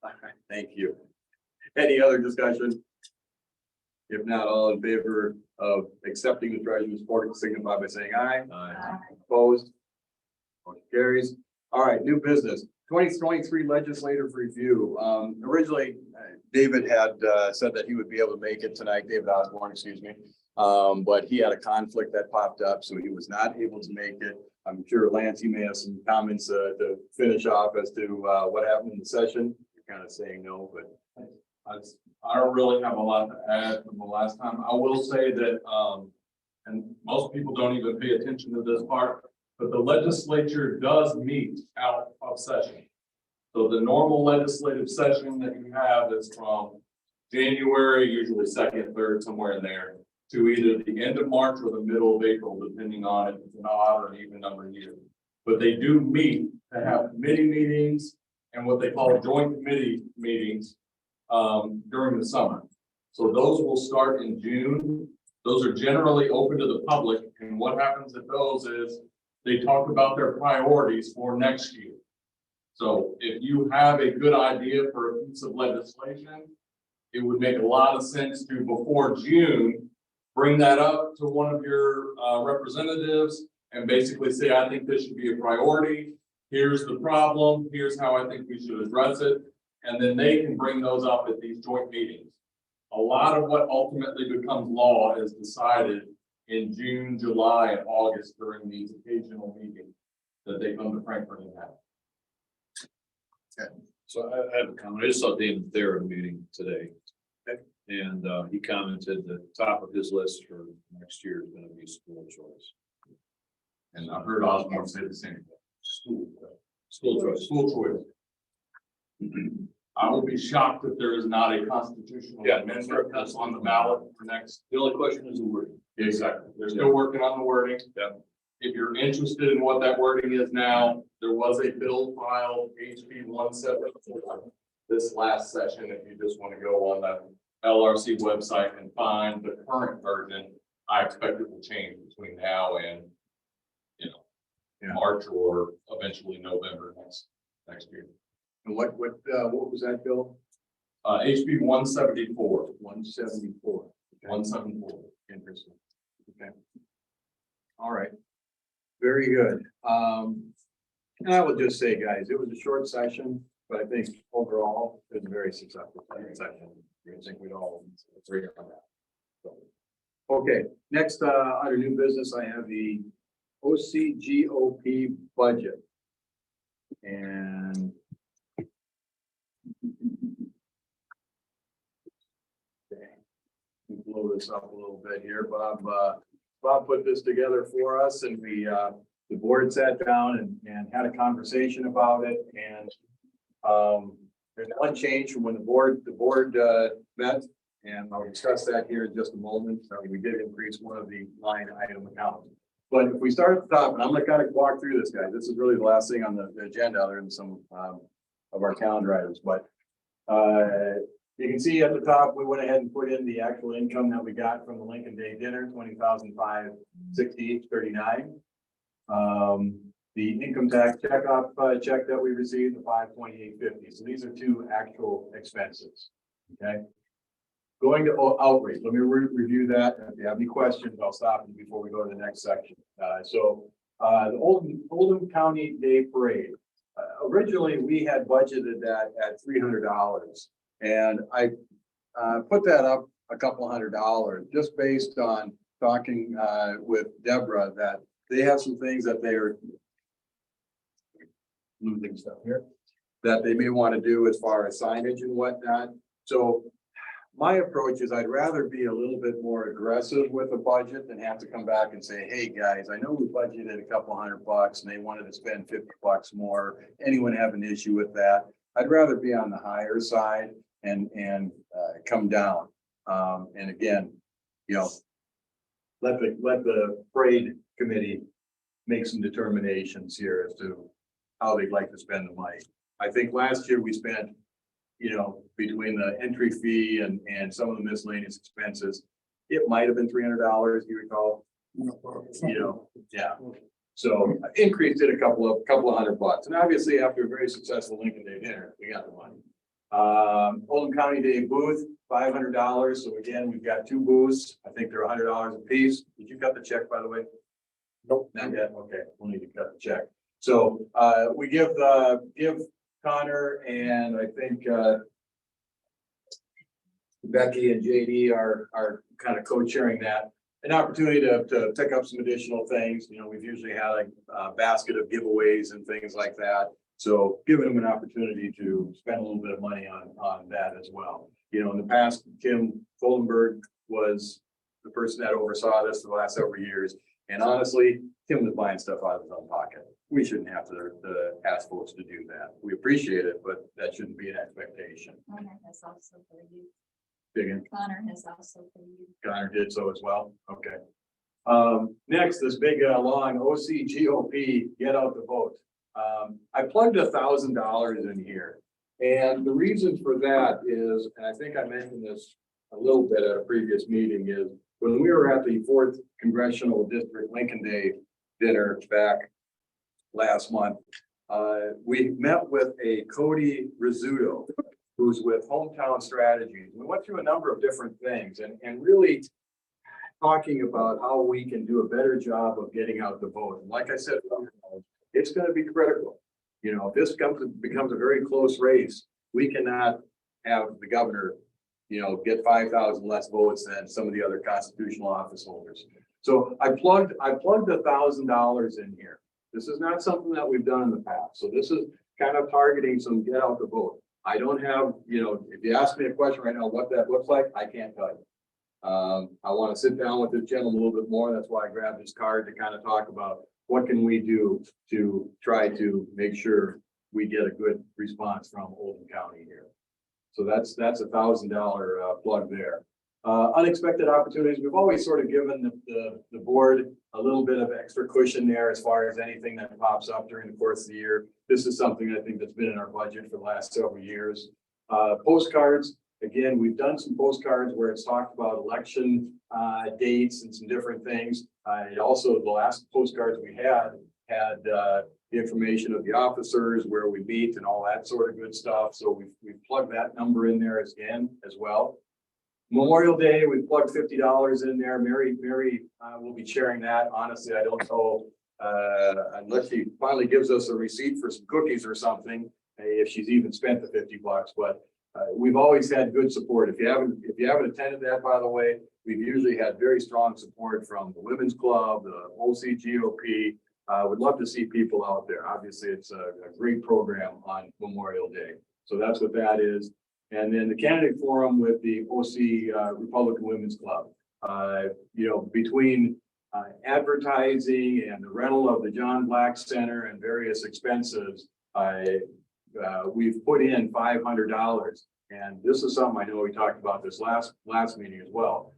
S2: All right, thank you. Any other discussion? If not, all in favor of accepting the treasurer's report, signify by saying aye.
S3: Aye.
S2: Opposed? Motion carries. All right, new business, 2023 legislative review. Originally, David had said that he would be able to make it tonight, David Osborne, excuse me. But he had a conflict that popped up, so he was not able to make it. I'm sure Lance, you may have some comments to finish off as to what happened in the session. You're kind of saying no, but
S7: I don't really have a lot to add from the last time. I will say that, and most people don't even pay attention to this part, but the legislature does meet out of session. So the normal legislative session that you have is from January, usually second, third, somewhere in there, to either the end of March or the middle of April, depending on if it's an odd or even number of years. But they do meet to have committee meetings and what they call joint committee meetings during the summer. So those will start in June. Those are generally open to the public. And what happens at those is they talk about their priorities for next year. So if you have a good idea for a piece of legislation, it would make a lot of sense to, before June, bring that up to one of your representatives and basically say, I think this should be a priority. Here's the problem. Here's how I think we should address it. And then they can bring those up at these joint meetings. A lot of what ultimately becomes law is decided in June, July, and August during these occasional meetings that they come to Frankfurt and have.
S10: So I have a comment. I just saw David Thayer at a meeting today. And he commented that top of his list for next year is going to be school choice.
S7: And I've heard Osborne say the same thing.
S10: School choice.
S7: School choice. I will be shocked if there is not a constitutional amendment that's on the ballot for next.
S10: The only question is the wording.
S7: Exactly. They're still working on the wording.
S10: Yeah.
S7: If you're interested in what that wording is now, there was a bill filed HB 174 this last session. If you just want to go on the LRC website and find the current version, I expect it will change between now and, March or eventually November next year.
S2: and what was that, Bill?
S7: HB 174.
S2: 174.
S7: 174.
S2: Interesting. Okay. All right. Very good. And I will just say, guys, it was a short session, but I think overall it was a very successful session. I think we'd all agree on that. So, okay, next, under new business, I have the OCGOP budget. And blow this up a little bit here. Bob put this together for us, and we, the board sat down and had a conversation about it. And there's one change from when the board met, and I'll discuss that here in just a moment. We did increase one of the line item accounts. But if we start at the top, and I'm gonna kind of walk through this, guys. This is really the last thing on the agenda, other than some of our calendar items. But you can see at the top, we went ahead and put in the actual income that we got from the Lincoln Day dinner, $20,568.39. The income tax check that we received, the $528.50. So these are two actual expenses. Okay. Going to outreach, let me review that. If you have any questions, I'll stop you before we go to the next section. The Oldham County Day Parade. Originally, we had budgeted that at $300, and I put that up a couple $100 just based on talking with Deborah that they have some things that they are moving stuff here that they may want to do as far as signage and whatnot. So my approach is I'd rather be a little bit more aggressive with the budget than have to come back and say, hey, guys, I know we budgeted a couple $100 and they wanted to spend $50 more. Anyone have an issue with that? I'd rather be on the higher side and come down. And again, let the parade committee make some determinations here as to how they'd like to spend the money. I think last year we spent, between the entry fee and some of the miscellaneous expenses, it might have been $300, you recall? Yeah. So I increased it a couple of $100. And obviously after a very successful Lincoln Day dinner, we got the money. Oldham County Day booth, $500. So again, we've got 2 booths. I think they're $100 a piece. Did you cut the check, by the way? Nope, not yet. Okay, we'll need to cut the check. So we give Connor and I think Becky and JD are kind of co-chairing that. An opportunity to pick up some additional things. You know, we've usually had like a basket of giveaways and things like that. So giving them an opportunity to spend a little bit of money on that as well. You know, in the past, Tim Foldenberg was the person that oversaw this for the last several years. And honestly, Tim was buying stuff out of his own pocket. We shouldn't have to ask folks to do that. We appreciate it, but that shouldn't be an expectation.
S3: Connor has also for you.
S2: Digging.
S3: Connor has also for you.
S2: Connor did so as well. Okay. Next, this big, long OCGOP get out the vote. I plugged $1,000 in here. And the reason for that is, and I think I mentioned this a little bit at a previous meeting, is when we were at the 4th Congressional District Lincoln Day dinner back last month, we met with a Cody Rizzuto, who's with Hometown Strategies. We went through a number of different things and really talking about how we can do a better job of getting out the vote. And like I said, it's going to be critical. You know, if this becomes a very close race, we cannot have the governor, you know, get 5,000 less votes than some of the other constitutional office holders. So I plugged $1,000 in here. This is not something that we've done in the past. So this is kind of targeting some get out the vote. I don't have, you know, if you ask me a question right now, what that looks like, I can't tell you. I want to sit down with this gentleman a little bit more. That's why I grabbed his card to kind of talk about what can we do to try to make sure we get a good response from Oldham County here. So that's $1,000 plug there. Unexpected opportunities. We've always sort of given the board a little bit of extra cushion there as far as anything that pops up during the course of the year. This is something I think that's been in our budget for the last several years. Postcards. Again, we've done some postcards where it's talked about election dates and some different things. And also the last postcards we had the information of the officers, where we meet and all that sort of good stuff. So we've plugged that number in there again as well. Memorial Day, we plugged $50 in there. Mary will be sharing that. Honestly, I don't know unless she finally gives us a receipt for some cookies or something, if she's even spent the $50. But we've always had good support. If you haven't attended that, by the way, we've usually had very strong support from the Women's Club, the OCGOP. Would love to see people out there. Obviously, it's a great program on Memorial Day. So that's what that is. And then the candidate forum with the OC Republican Women's Club. You know, between advertising and the rental of the John Black Center and various expenses, we've put in $500. And this is something I know we talked about this last meeting as well.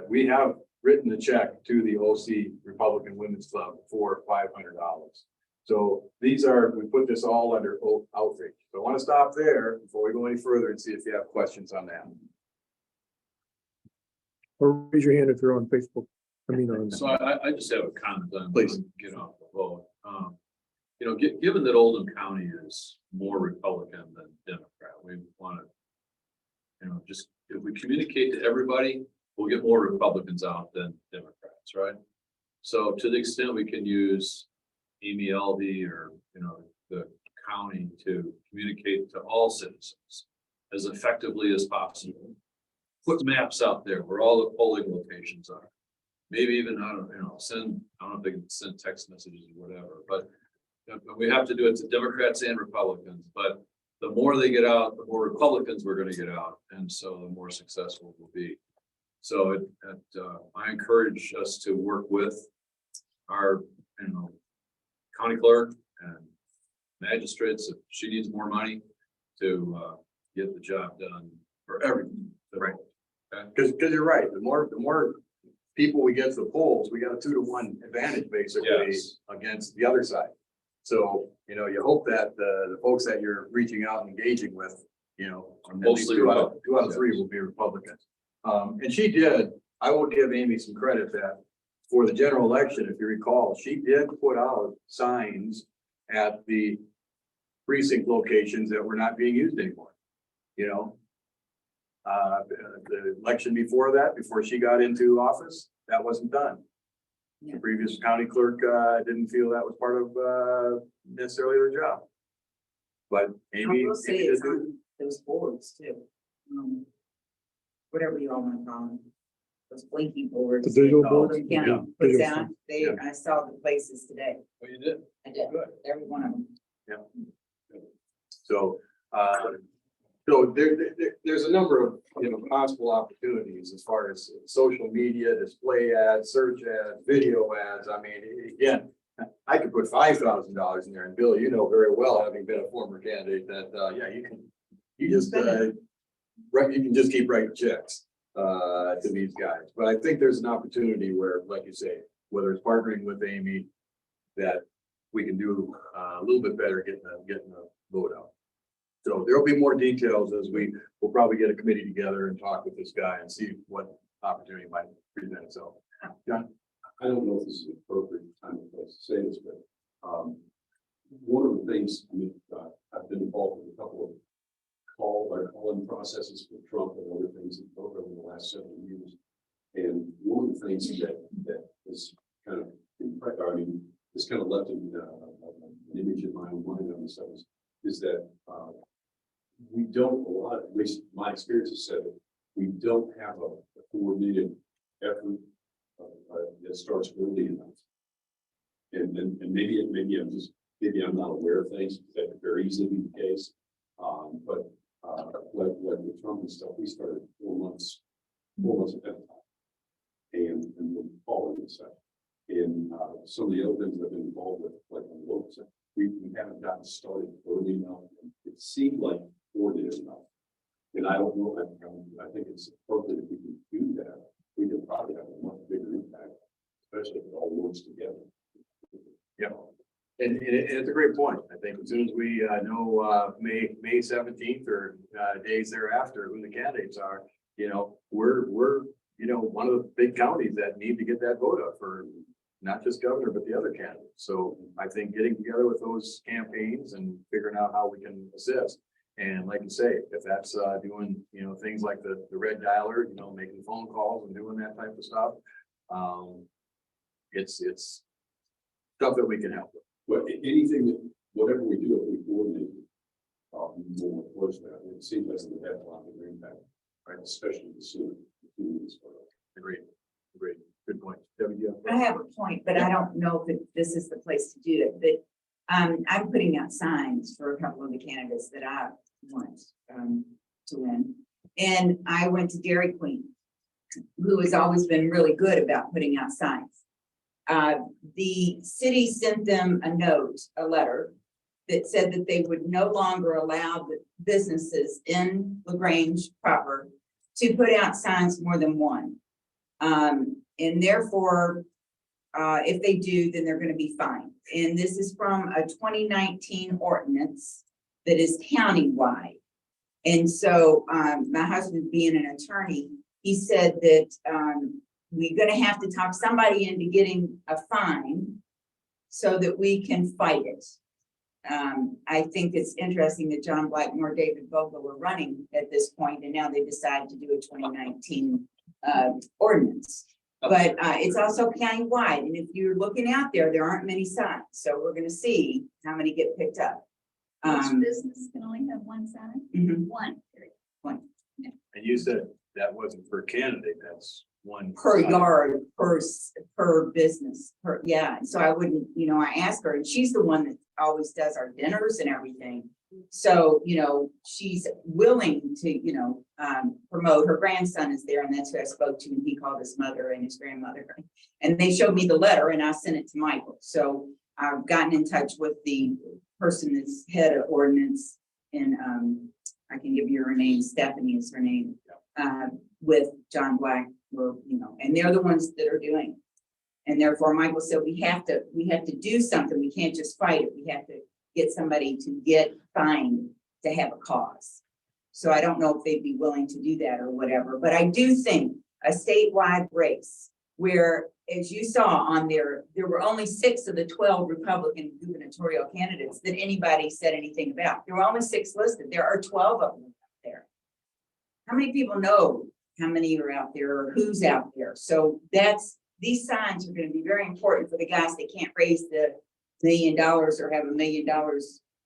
S2: We have written the check to the OC Republican Women's Club for $500. So we put this all under outreach. So I want to stop there before we go any further and see if you have questions on that.
S8: Or raise your hand if you're on Facebook. I mean, on.
S10: So I just have a comment on.
S2: Please.
S10: Get off the vote. You know, given that Oldham County is more Republican than Democrat, we want to, you know, just if we communicate to everybody, we'll get more Republicans out than Democrats, right? So to the extent we can use Amy Aldi or, you know, the county to communicate to all citizens as effectively as possible. Put maps out there where all the polling locations are. Maybe even, I don't know, I don't know if they can send text messages or whatever, but we have to do it to Democrats and Republicans. But the more they get out, the more Republicans we're going to get out. And so the more successful we'll be. So I encourage us to work with our, you know, county clerk and magistrates, if she needs more money, to get the job done for everyone.
S2: Right. Because you're right. The more people we get to the polls, we got a 2-to-1 advantage basically. Yes. Against the other side. So, you know, you hope that the folks that you're reaching out and engaging with, you know, mostly two out of three will be Republicans. And she did. I will give Amy some credit that for the general election, if you recall, she did put out signs at the precinct locations that were not being used anymore, you know? The election before that, before she got into office, that wasn't done. The previous county clerk, didn't feel that was part of, necessarily their job. But
S9: I
S2: Amy.
S9: will say
S2: Amy
S9: it's
S2: did do-
S9: on those boards too. Whatever you all want to call them. Those blinky boards.
S8: The digital
S9: that
S8: boards?
S9: Oldham County
S2: Yeah.
S9: puts
S8: Digital
S9: out. They, I saw the places today.
S2: Oh, you did?
S9: I did,
S2: Good.
S9: every one of them.
S2: So, there's a number of, you know, possible opportunities as far as social media, display ads, search ads, video ads. I mean, again, I could put $5,000 in there, and Bill, you know very well, having been a former candidate, that, yeah, you can just keep writing checks, to these guys. But I think there's an opportunity where, like you say, whether it's partnering with Amy, that we can do a little bit better getting the vote out. So there'll be more details as we'll probably get a committee together and talk with this guy and see what opportunity might present itself. John?
S10: I don't know if this is an appropriate time and place to say this, but, one of the things, I mean, I've been involved with a couple of calling processes for Trump and other things over the last several years. And one of the things that is kind of, it's kind of left an image in my own mind on this is that, we don't, at least my experience has said that we don't have a coordinated effort that starts early enough. And maybe I'm not aware of things that could very easily be the case. But like with Trump and stuff, we started 4 months ahead of time. And we're following this up. And some of the other things I've been involved with, like on the local side, we haven't gotten started early enough. And it seemed like coordinated enough. And I don't know, I think it's appropriate if we can do that. We can probably have a much bigger impact, especially if it all works together.
S2: Yeah. And it's a great point. I think as soon as we know May 17th or days thereafter who the candidates are, you know, we're one of the big counties that need to get that vote up for not just governor, but the other candidates. So I think getting together with those campaigns and figuring out how we can assist. And like you say, if that's doing, you know, things like the red dialer, you know, making phone calls and doing that type of stuff. It's stuff that we can help with.
S10: Well, anything that, whatever we do, if we coordinate, more towards that, it seems like we have a lot of impact, right? Especially the sooner.
S2: Agreed. Good point. Debbie, do you
S9: I have a point, but I don't know if this is the place to do it, but I'm putting out signs for a couple of the candidates that I want to win. And I went to Dairy Queen, who has always been really good about putting out signs. The city sent them a letter that said that they would no longer allow the businesses in LaGrange proper to put out signs more than one. And therefore, if they do, then they're going to be fined. And this is from a 2019 ordinance that is countywide. And so my husband being an attorney, he said that we're going to have to talk somebody into getting a fine so that we can fight it. I think it's interesting that John Blackmore, David Vogel were running at this point, and now they decided to do a 2019 ordinance. But it's also countywide, and if you're looking out there, there aren't many signs, so we're going to see how many get picked up.
S12: Each business can only have one sign?
S9: Mhm.
S12: One, period.
S2: And you said that wasn't per candidate, that's one.
S9: Per
S2: sign.
S9: yard, per business, yeah. So I wouldn't, I asked her, and she's the one that always does our dinners and everything. So, she's willing to, promote. Her grandson is there, and that's who I spoke to, and he called his mother and his grandmother. And they showed me the letter, and I sent it to Michael. So I've gotten in touch with the person that's head of ordinance, and I can give you her name. Stephanie is her name. With John Black, and they're the ones that are doing it. And therefore, Michael said, we have to do something. We can't just fight it. We have to get somebody to get fined to have a cause. So I don't know if they'd be willing to do that or whatever, but I do think a statewide race where, as you saw on there were only 6 of the 12 Republican gubernatorial candidates that anybody said anything about. There were only 6 listed. There are 12 of them out there. How many people know how many are out there or who's out there? So these signs are going to be very important for the guys that can't raise the $1 million or have $1 million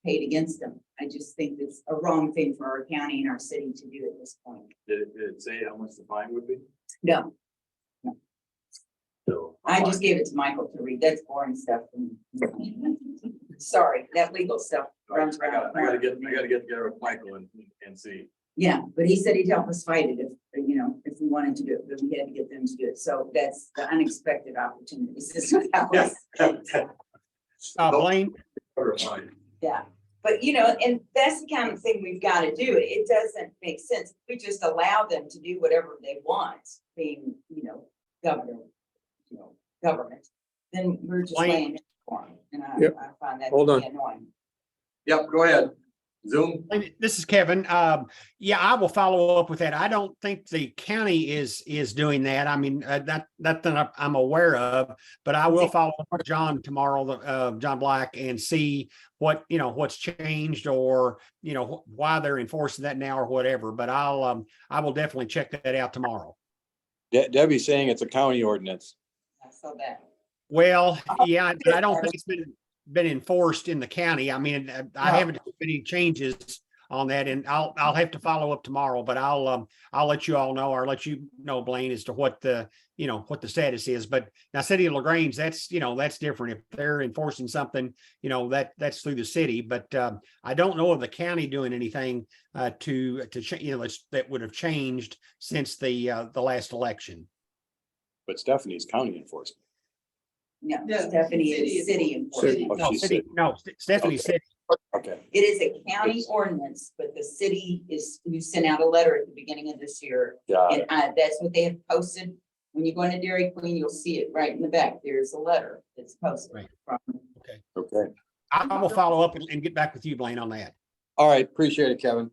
S9: paid against them. I just think it's a wrong thing for our county and our city to do at this point.
S2: Did it say how much the fine would be?
S9: No,
S2: So.
S9: I just gave it to Michael to read. That's boring stuff. Sorry, that legal stuff runs
S2: I
S9: around.
S2: gotta get together with Michael and see.
S9: Yeah, but he said he'd help us fight it if we wanted to do it, but we had to get them to do it. So that's the unexpected opportunities. This is how
S2: Yeah.
S6: Blaine,
S9: Yeah, but and that's the kind of thing we've got to do. It doesn't make sense. We just allow them to do whatever they want, being, governor, government. Then we're just
S6: Wayne.
S9: laying it for them. And
S8: Yep.
S9: I find that
S8: Hold
S9: to be
S8: on.
S9: annoying.
S2: Yep, go ahead. Zoom.
S13: This is Kevin. Yeah, I will follow up with that. I don't think the county is doing that. I mean, that I'm aware of, but I will follow up with John tomorrow, John Black, and see what's changed or, why they're enforcing that now or whatever. But I will definitely check that out tomorrow.
S14: Debbie's saying it's a county ordinance.
S9: I saw that.
S13: Well, yeah, but I don't think it's been enforced in the county. I mean, I haven't had any changes on that, and I'll have to follow up tomorrow, but I'll let you all know, or let you know, Blaine, as to what the status is. But now City of LaGrange, that's different. If they're enforcing something, that's through the city, but I don't know of the county doing anything to change, that would have changed since the last election.
S14: But Stephanie's county enforcement.
S9: No, Stephanie is city enforcement.
S14: Oh,
S13: No,
S14: she's
S13: city,
S14: city.
S13: no, Stephanie
S14: Okay.
S13: said,
S14: Okay.
S9: It is a county ordinance, but the city you sent out a letter at the beginning of this year.
S14: Got
S9: And that's what they have posted. When you go into Dairy Queen, you'll see it right in the back. There's a letter that's posted.
S13: Right.
S9: from-
S14: Okay.
S13: I will follow up and get back with you, Blaine, on that.
S14: All right. Appreciate it, Kevin.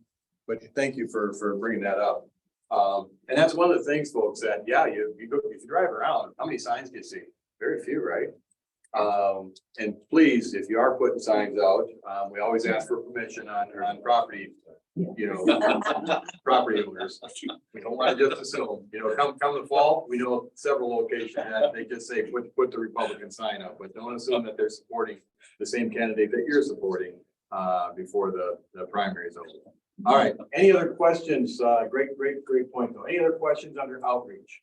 S2: But thank you for bringing that up. And that's one of the things, folks, that, yeah, you go, if you drive around, how many signs do you see? Very few, right? And please, if you are putting signs out, we always ask for permission on property, property owners. We don't want to just assume, come the fall, we know several locations that they just say, put the Republican sign up, but don't assume that they're supporting the same candidate that you're supporting before the primary is over. All right, any other questions? Great point though. Any other questions under outreach?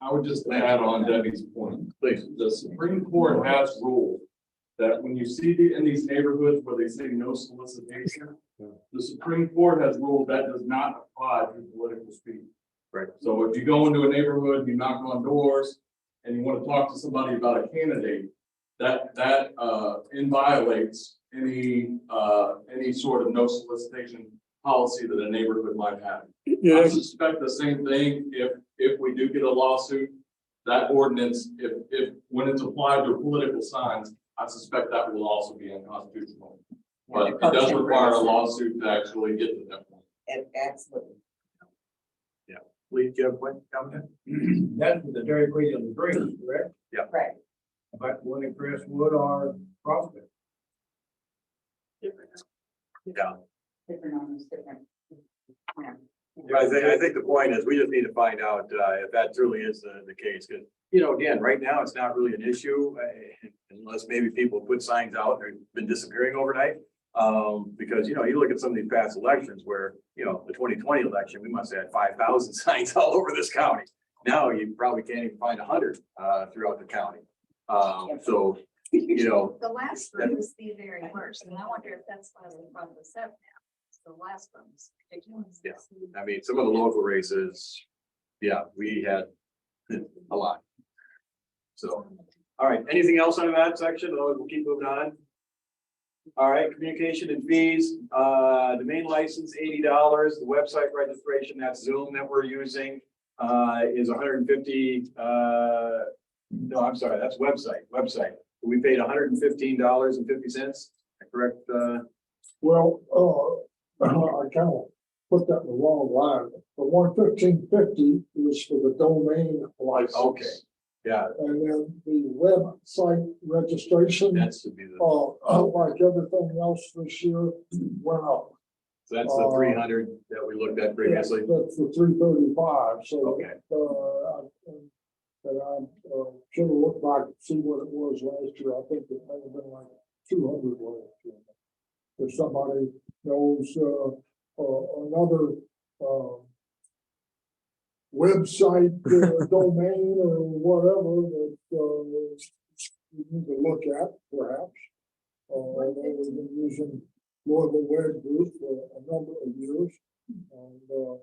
S7: I would just add on Debbie's point.
S2: Please.
S7: The Supreme Court has ruled that when you see in these neighborhoods where they say no solicitation, the Supreme Court has ruled that does not apply to political speech.
S2: Right.
S7: So if you go into a neighborhood, you knock on doors, and you want to talk to somebody about a candidate, that violates any sort of no solicitation policy that a neighborhood might have. I suspect the same thing if we do get a lawsuit, that ordinance, if when it's applied to political signs, I suspect that will also be unconstitutional. But it does require a lawsuit to actually get to that point.
S9: Absolutely.
S2: Yeah. Lee, do you have a point, comment?
S11: That's the Dairy Queen on the green, correct?
S9: Right.
S11: But one in Crestwood or Prospect.
S2: Yeah.
S9: Different owners, different. Yeah.
S2: I think the point is, we just need to find out if that truly is the case, because, again, right now, it's not really an issue, unless maybe people put signs out, they've been disappearing overnight. Because, you look at some of these past elections where, the 2020 election, we must have had 5,000 signs all over this county. Now, you probably can't even find 100 throughout the county. So,
S3: The last one was the very worst, and I wonder if that's why they brought this up now. The last one was ridiculous.
S2: Yeah. I mean, some of the local races, yeah, we had a lot. So, all right, anything else on that section? Otherwise, we'll keep moving on. All right, communication and fees, domain license, $80. The website registration, that's Zoom that we're using, is 150. No, I'm sorry, that's website. We paid $115.50. Correct?
S8: Well, our account put that in the wrong line. The 11550 is for the domain license.
S2: Okay, yeah,
S8: And then the website registration,
S2: that's to be the,
S8: like everything else this year, went up.
S2: so that's the 300 that we looked at previously.
S8: That's the 335, so.
S2: Okay.
S8: And I should have looked back and see what it was last year. I think it may have been like 200 last year. If somebody knows, another, website, domain or whatever that, you need to look at perhaps. I know we've been using Louisville Web Group for a number of years. And,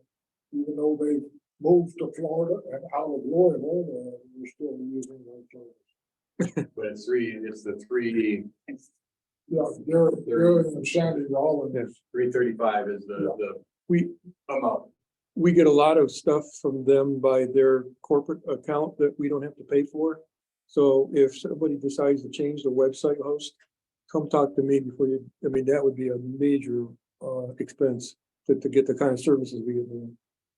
S8: even though they moved to Florida and out of Louisville, we're still using their service.
S2: But it's the three,
S8: Yeah, Gary and Sandy Rollins.
S2: 335 is the
S8: We,
S2: amount.
S8: we get a lot of stuff from them by their corporate account that we don't have to pay for. So if somebody decides to change the website host, come talk to me before you, I mean, that would be a major expense to get the kind of services we get there.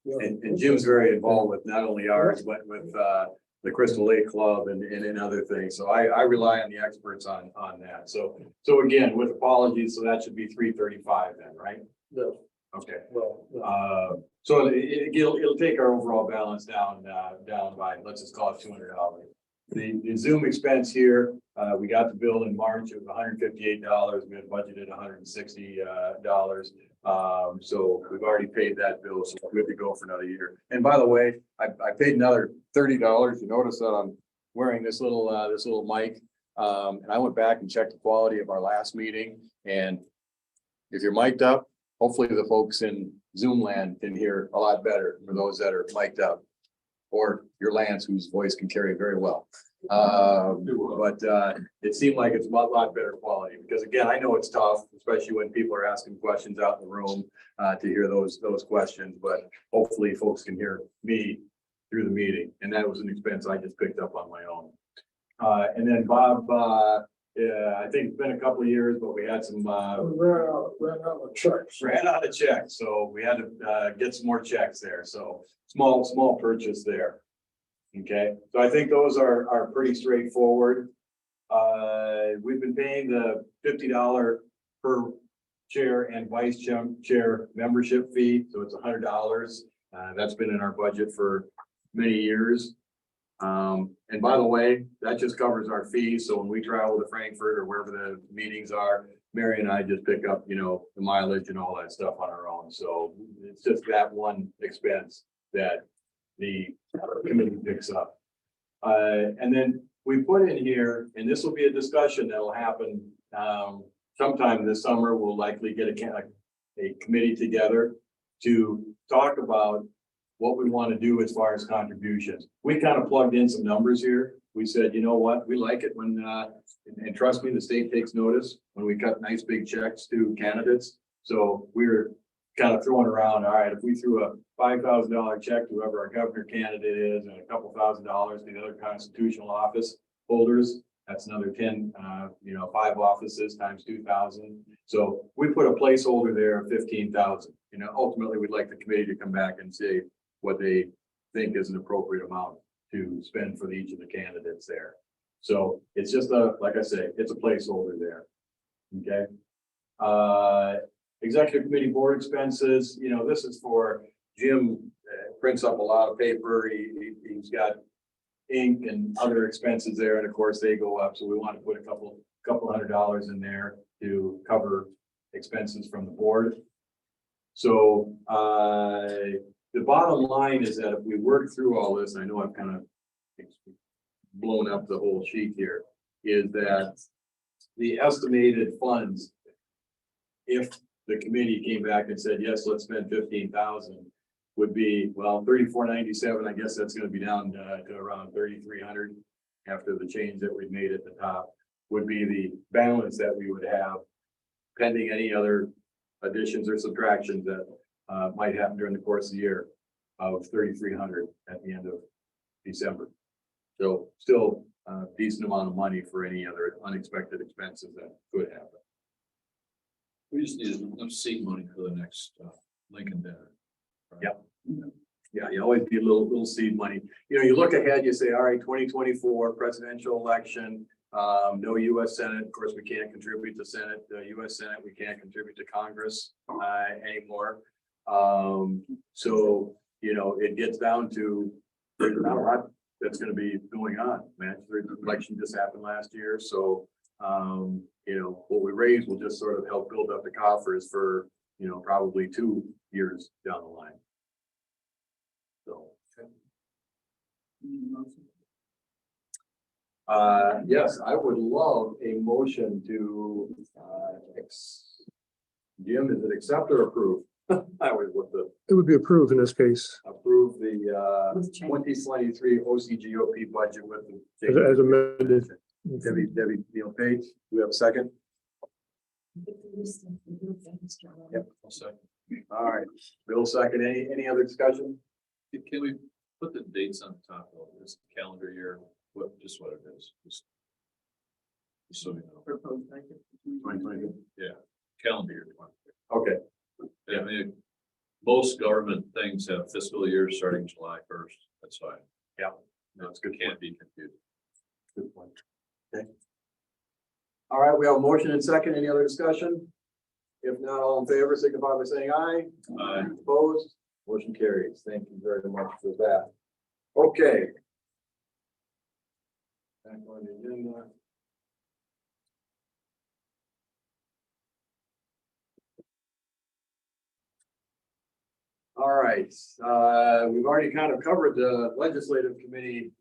S8: Yeah.
S2: And Jim's very involved with not only ours, but with the Crystal Lake Club and other things. So I rely on the experts on that. So again, with apologies, so that should be 335 then, right?
S8: Yeah.
S2: Okay.
S8: Well,
S2: So it'll take our overall balance down by, let's just call it $200. The Zoom expense here, we got the bill in March, it was $158. We had budgeted $160. So we've already paid that bill, so we're good to go for another year. And by the way, I paid another $30. You notice that I'm wearing this little mic. And I went back and checked the quality of our last meeting. And if you're mic'd up, hopefully the folks in Zoom land can hear a lot better for those that are mic'd up. Or your Lance, whose voice can carry very well. But it seemed like it's a lot better quality, because again, I know it's tough, especially when people are asking questions out in the room to hear those questions, but hopefully folks can hear me through the meeting. And that was an expense I just picked up on my own. And then Bob, I think it's been a couple of years, but we had some
S8: ran out of checks.
S2: ran out of checks, so we had to get some more checks there. So small purchase there. Okay, so I think those are pretty straightforward. We've been paying the $50 per chair and vice chair membership fee, so it's $100. That's been in our budget for many years. And by the way, that just covers our fees. So when we travel to Frankfurt or wherever the meetings are, Mary and I just pick up, the mileage and all that stuff on our own. So it's just that one expense that the committee picks up. And then we put in here, and this will be a discussion that'll happen sometime this summer. We'll likely get a committee together to talk about what we want to do as far as contributions. We kind of plugged in some numbers here. We said, you know what, we like it when, and trust me, the state takes notice when we cut nice big checks to candidates. So we're kind of throwing around, all right, if we threw a $5,000 check to whoever our governor candidate is and a couple $1,000 to the other constitutional office holders, that's another 10, 5 offices times 2,000. So we put a placeholder there of 15,000. Ultimately we'd like the committee to come back and say what they think is an appropriate amount to spend for each of the candidates there. So it's just like I say, it's a placeholder there. Okay. Executive committee board expenses, this is for Jim, prints up a lot of paper. He's got ink and other expenses there. And of course they go up. So we want to put a couple $100 in there to cover expenses from the board. So the bottom line is that if we work through all this, I know I've kind of blown up the whole sheet here, is that the estimated funds, if the committee came back and said, yes, let's spend 15,000, would be, well, 3497. I guess that's going to be down to around 3,300 after the change that we've made at the top, would be the balance that we would have pending any other additions or subtractions that might happen during the course of the year, of 3,300 at the end of December. So still a decent amount of money for any other unexpected expenses that could happen.
S10: We just need enough seed money for the next
S7: Lincoln dinner. right?
S2: Yep. Yeah, you always need a little seed money. You know, you look ahead, you say, all right, 2024 presidential election, no US Senate. Of course, we can't contribute to Senate, the US Senate, we can't contribute to Congress, anymore. So, you know, it gets down to, there's not a lot that's gonna be going on, man. The election just happened last year, so, you know, what we raise will just sort of help build up the coffers for, you know, probably 2 years down the line. So. Yes, I would love a motion to, Jim, is it accept or approve? I was with the,
S8: It would be approved in this case,
S2: approve the, 2023 OCGOP budget with the.
S8: as amended.
S2: Debbie Neal Page, do we have a second? Yep.
S7: I'll second.
S2: All right, Bill second, any other discussion?
S7: Can we put the dates on the top of this calendar year, just what it is, just so you know.
S2: 2020.
S7: Yeah, calendar year.
S2: Okay,
S7: I mean, most government things have fiscal years starting July 1st. That's fine.
S2: yeah, that's good.
S7: Can't be confused.
S2: Good point. Okay. All right, we have a motion and second. Any other discussion? If not, all in favor, signify by saying aye.
S7: Aye.
S2: Opposed? Motion carries. Thank you very much for that. Okay. Back on the agenda. All right, we've already kind of covered the legislative committee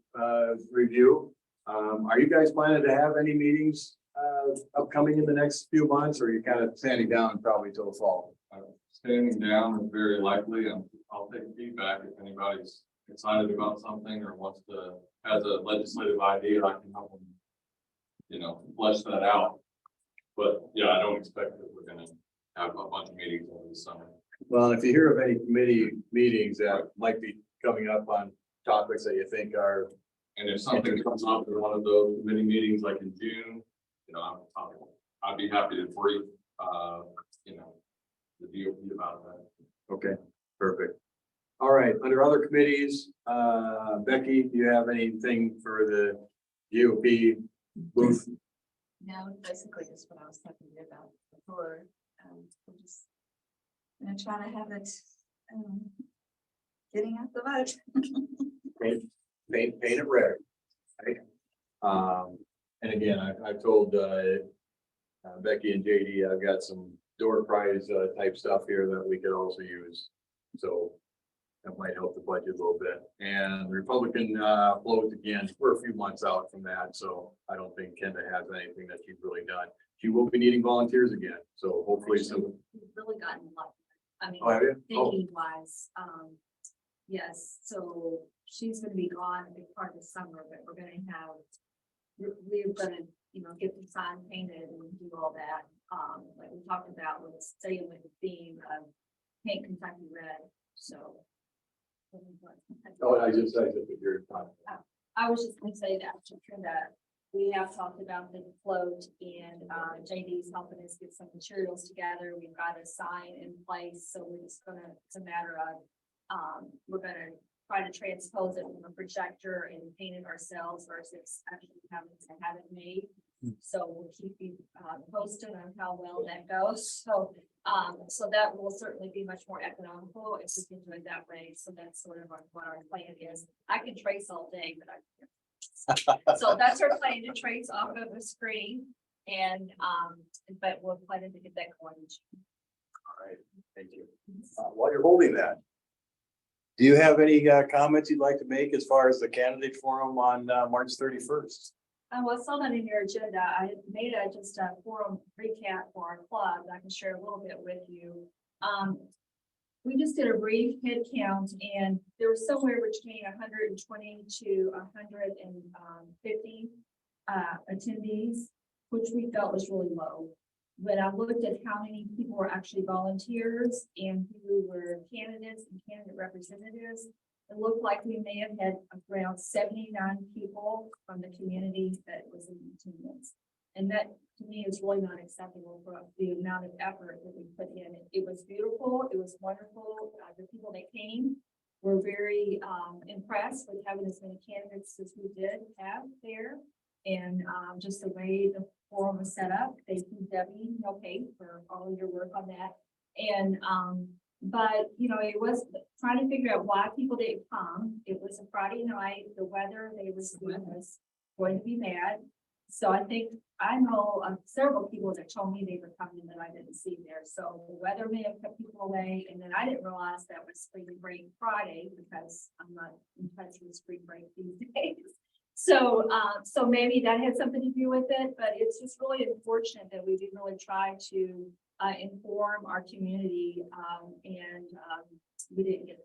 S2: review. Are you guys planning to have any meetings upcoming in the next few months, or are you kind of standing down probably till the fall?
S7: Standing down is very likely, and I'll take feedback if anybody's excited about something or wants to, has a legislative idea, I can help them, you know, flesh that out. But yeah, I don't expect that we're gonna have a bunch of meetings over the summer.
S2: Well, if you hear of any committee meetings that might be coming up on topics that you think are.
S7: And if something comes up in one of those committee meetings, like in June, you know, I'd be happy to brief, you know, the DOP about that.
S2: Okay, perfect. All right, under other committees, Becky, do you have anything for the GOP booth?
S3: No, basically just what I was talking about before. We're just gonna try to have it, getting out the vote.
S2: Paint it red. Right? And again, I told Becky and JD, I've got some door prize type stuff here that we could also use. So that might help the budget a little bit. And Republican float, again, we're a few months out from that, so I don't think Kenda has anything that she's really done. She will be needing volunteers again, so hopefully some.
S3: We've really gotten lucky. I mean,
S2: Oh, have you? Oh,
S3: thinking wise, yes, so she's gonna be gone a big part of the summer, but we're gonna have, we're gonna, you know, get the sign painted and do all that. Like we talked about, with staying with the theme of paint Kentucky red, so.
S2: oh, I just figured.
S3: I was just gonna say that, that we have talked about the float and JD's helping us get some materials together. We've got a sign in place, so we're just gonna, it's a matter of, we're gonna try to transpose it from a projector and paint it ourselves versus actually having to have it made. So we'll keep you posted on how well that goes. So that will certainly be much more economical if we can do it that way. So that's sort of what our plan is. I can trace all day, but so that's our plan, to trace off of the screen, and but we're planning to get that going.
S2: All right, thank you. While you're holding that, do you have any comments you'd like to make as far as the candidate forum on March 31st?
S3: Well, I saw that in your agenda. I made just a forum recap for our club that I can share a little bit with you. We just did a brief head count, and there was somewhere between 120 to 150 attendees, which we felt was really low. But I looked at how many people were actually volunteers and who were candidates and candidate representatives. It looked like we may have had around 79 people from the community that was in attendance. And that to me is really not acceptable for the amount of effort that we put in. It was beautiful. It was wonderful. The people that came were very impressed with having as many candidates as we did have there. And just the way the forum was set up. Thank you, Debbie, okay, for all of your work on that. And but you know, it was trying to figure out why people didn't come. It was a Friday night. The weather they were seeing was going to be bad. So I know several people that told me they were coming that I didn't see there. So the weather may have kept people away. And then I didn't realize that was spring break Friday because I'm not in touch with spring break these days. So maybe that had something to do with it, but it's just really unfortunate that we didn't really try to inform our community and we didn't get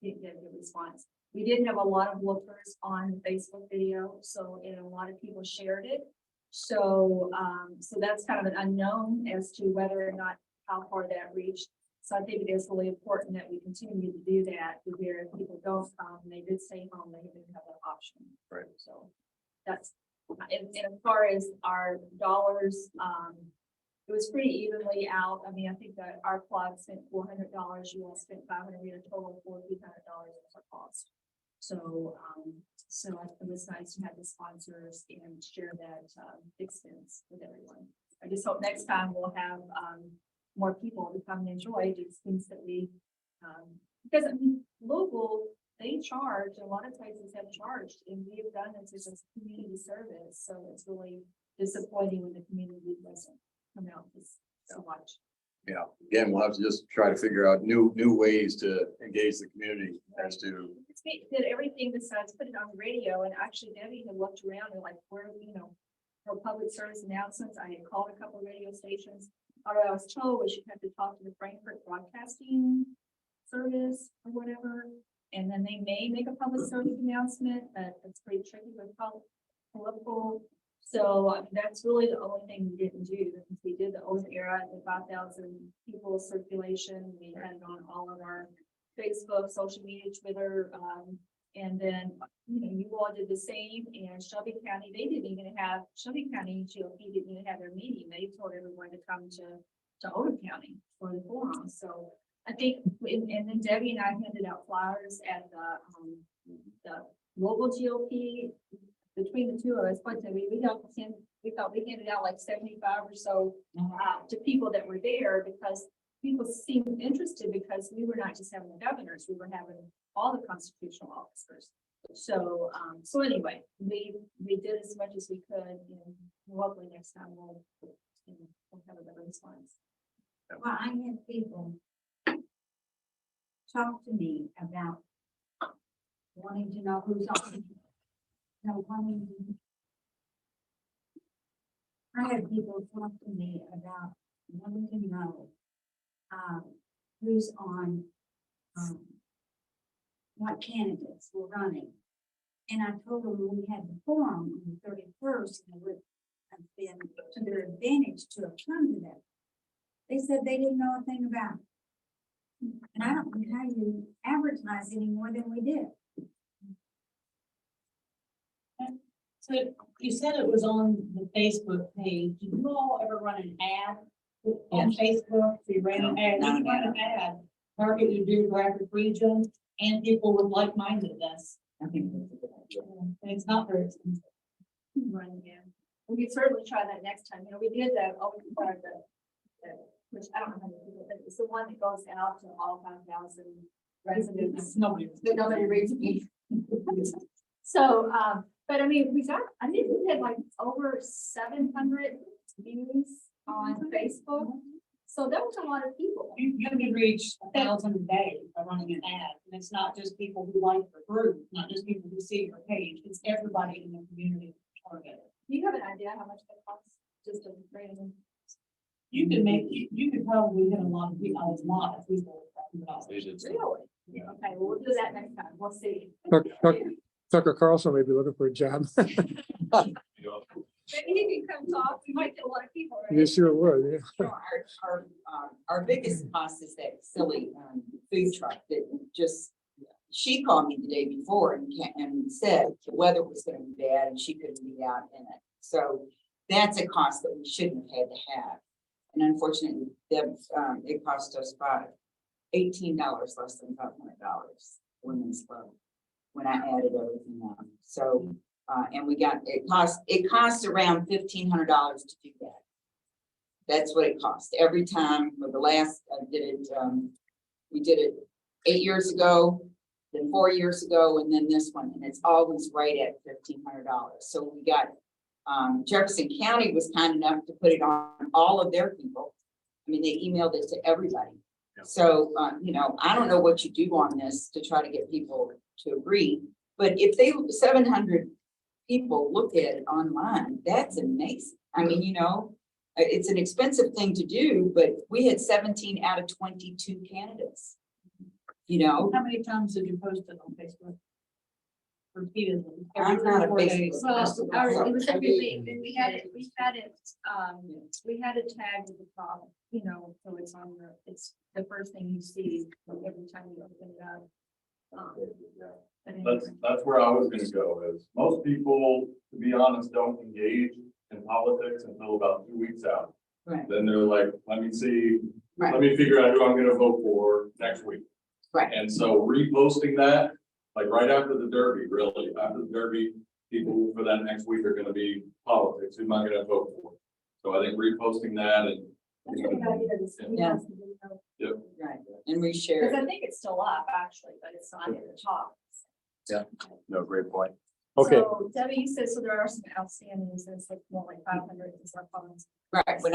S3: a good response. We did have a lot of lookers on the Facebook video, and a lot of people shared it. So that's kind of an unknown as to whether or not how far that reached. So I think it is really important that we continue to do that, where if people don't come, they did stay home, they didn't have that option.
S2: Right.
S3: So that's, and as far as our dollars, it was pretty evenly out. I mean, I think that our club spent $400, you all spent $500, we had a total of $400 as our cost. So, it was nice to have the sponsors and share that expense with everyone. I just hope next time we'll have more people to come and enjoy these things that we, because I mean, local, they charge, a lot of places have charged, and we have done this as a community service. So it's really disappointing when the community doesn't come out so much.
S2: Yeah, again, we'll have to just try to figure out new ways to engage the community as to.
S3: We did everything besides put it on the radio, and actually Debbie had looked around and like, where, you know, for public service announcements, I had called a couple of radio stations. Or I was told we should have to talk to the Frankfurt Broadcasting Service or whatever, and then they may make a public service announcement, but it's pretty tricky with political. So that's really the only thing we didn't do, because we did the old era, the 5,000 people circulation. We had it on all of our Facebook, social media, Twitter, and then, you know, you all did the same. And Shelby County, Shelby County GOP didn't even have their meeting. They told everyone to come to Owen County for the forum. So I think, and then Debbie and I handed out flyers at the local GOP. Between the two of us, but we thought we handed out like 75 or so to people that were there, because people seemed interested, because we were not just having the governors, we were having all the constitutional officers. So anyway, we did as much as we could, and hopefully next time we'll have a better response.
S5: Well, I had people talk to me about wanting to know who's on. No, I had people talk to me about wanting to know who's on, what candidates were running. And I told them we had the forum on the 31st, and it would have been to their advantage to have come to that. They said they didn't know a thing about it. And I don't know how you advertise any more than we did.
S12: So you said it was on the Facebook page. Did you all ever run an ad on Facebook? So you ran an ad, you run an ad, target your geographic region and people with like-mindedness.
S9: I think that's a good idea.
S12: And it's not very expensive.
S3: Right, yeah. We could certainly try that next time. You know, we did that, which I don't know how many people, but it's the one that goes out to all 5,000 residents. Nobody reads me. So, but I mean, I think we had like over 700 views on Facebook. So that was a lot of people.
S12: You can reach 1,000 a day by running an ad. And it's not just people who like your group, not just people who see your page. It's everybody in the community targeted.
S3: Do you have an idea how much that costs? Just a random.
S12: You could probably hit a lot of people,
S3: Really?
S2: Yeah.
S3: Okay, well, we'll do that next time. We'll see.
S8: Tucker Carlson may be looking for a job.
S3: Maybe he can come talk. We might get a lot of people. Right?
S8: You sure would, yeah.
S9: Our biggest cost is that silly food truck that just, she called me the day before and said the weather was going to be bad and she couldn't be out in it. So that's a cost that we shouldn't have had to have. And unfortunately, it cost us $18 less than $500 women's club when I added everything up. So, and it costs around $1,500 to do that. That's what it cost every time. For the last, I did it, we did it 8 years ago, then 4 years ago, and then this one, and it's always right at $1,500. So we got, Jefferson County was kind enough to put it on all of their people. I mean, they emailed it to everybody. So, I don't know what you do on this to try to get people to agree, but if 700 people look at it online, that's amazing. I mean, it's an expensive thing to do, but we had 17 out of 22 candidates.
S12: How many times did you post it on Facebook? Repeatedly.
S9: I'm not a
S12: Every 4 days.
S9: Facebook.
S3: Well, it was every week, and we had it tagged at the top, so it's on it's the first thing you see every time you open it up. But anyway.
S7: That's where I was gonna go is most people, to be honest, don't engage in politics until about 2 weeks out.
S9: Right.
S7: Then they're like, let me see,
S9: Right.
S7: let me figure out who I'm gonna vote for next week.
S9: Right.
S7: And so reposting that, like right after the Derby, really, after the Derby, people for that next week are gonna be politics, who am I gonna vote for? So I think reposting that and.
S3: That's a good idea.
S9: Yeah.
S7: Yep.
S9: Right, and we share.
S3: Because I think it's still up actually, but it's not at the top.
S14: No, great point. Okay,
S3: So Debbie, you said, so there are some outstandings, it's like more like 500 is our funds.
S9: Right, when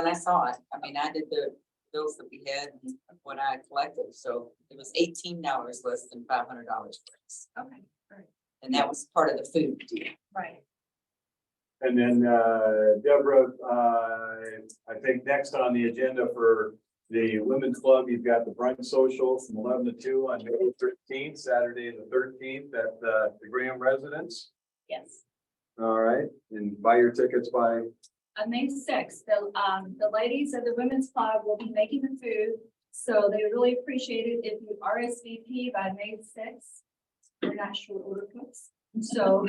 S9: I saw it, I mean, I did the bills that we had and what I collected, so it was $18 less than $500 for us.
S3: Okay, right,
S9: And that was part of the food deal.
S3: right.
S2: And then, Deborah, I think next on the agenda for the Women's Club, you've got the brunch social from 11 to 2 on May 13th, Saturday the 13th at the Graham Residence.
S3: Yes.
S2: All right, and buy your tickets by,
S3: On May 6th, the ladies of the Women's Club will be making the food, so they really appreciate it if you RSVP by May 6th. We're not short order cooks, so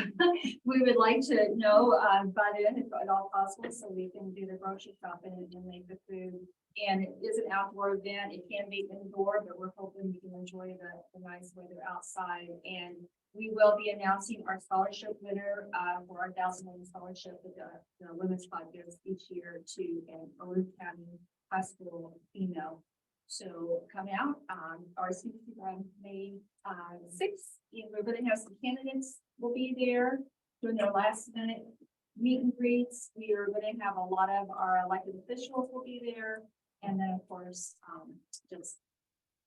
S3: we would like to know by then, if at all possible, so we can do the grocery shopping and make the food. And it is an outdoor event. It can be indoor, but we're hoping you can enjoy the nice weather outside. And we will be announcing our scholarship winner for our $1,000 scholarship that the Women's Club gives each year to an Orange County High School female. So come out, RSVP on May 6th. We're going to have some candidates will be there doing their last minute meet and greets. We are going to have a lot of our elected officials will be there. And then, of course, just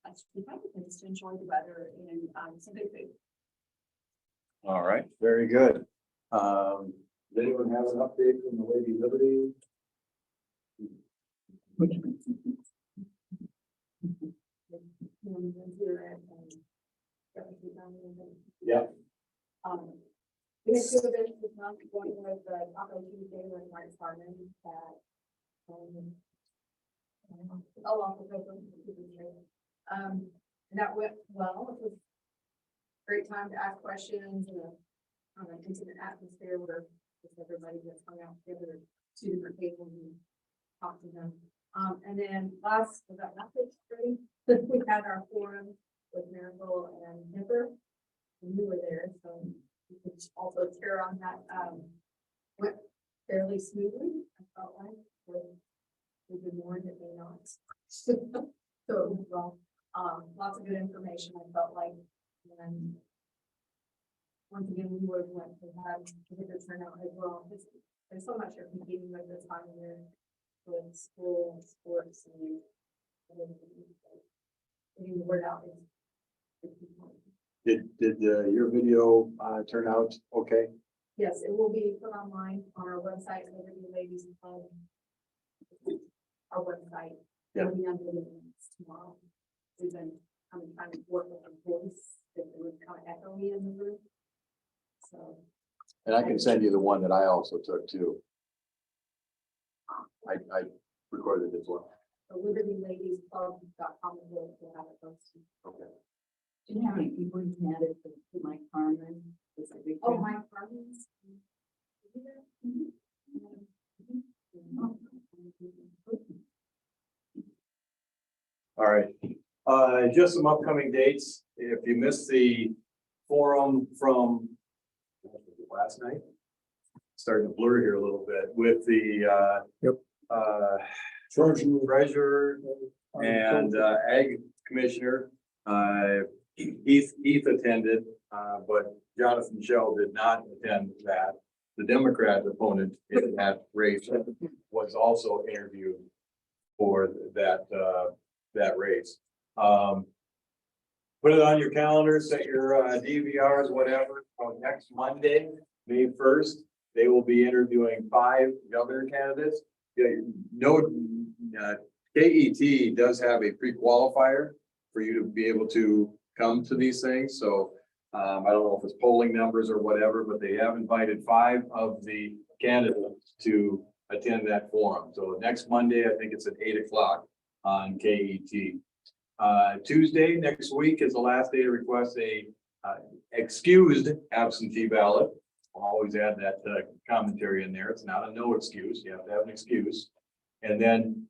S3: to enjoy the weather and some good food.
S2: all right, very good. Does anyone have an update from the Lady Liberty? Yeah.
S3: We have 2 events this month, going with the Taco Tuesday with Mark Farman that. Along with and that went well. It was a great time to ask questions and an intimate atmosphere where everybody gets hung out together at 2 different tables and talk to them. And then last, we had our forum with Miracle and Nipper. And we were there, so we could also cheer on that. Went fairly smoothly, I felt like. We've been warned that they not. So, well, lots of good information, I felt like. And once again, we were going to have a good turnout as well. There's so much you're competing with this time of year with school and sports and getting the word out.
S2: Did your video turn out okay?
S3: Yes, it will be put online on our website, Liberty Ladies Club. Our website.
S2: Yeah.
S3: It'll be under the links tomorrow. We've been trying to work with our voice that it was kind of echoey in the room. So.
S2: And I can send you the one that I also took too. I recorded it as well.
S3: The LibertyLadiesClub.com will have it posted.
S2: Okay.
S9: Do you know how many people you had at the Mike Farman? Was it a big
S3: Oh,
S9: thing?
S3: Mike Farman's.
S2: Just some upcoming dates. If you missed the forum from last night, starting to blur here a little bit with the treasurer and ag commissioner. Heath attended, but Jonathan Shell did not attend that. The Democrat opponent in that race was also interviewed for that race. Put it on your calendar, set your DVRs, whatever. On next Monday, May 1st, they will be interviewing 5 governor candidates. No, KET does have a pre-qualifier for you to be able to come to these things. So I don't know if it's polling numbers or whatever, but they have invited 5 of the candidates to attend that forum. So next Monday, I think it's at 8 o'clock on KET. Tuesday next week is the last day to request a excused absentee ballot. I'll always add that commentary in there. It's not a no excuse. You have to have an excuse. And then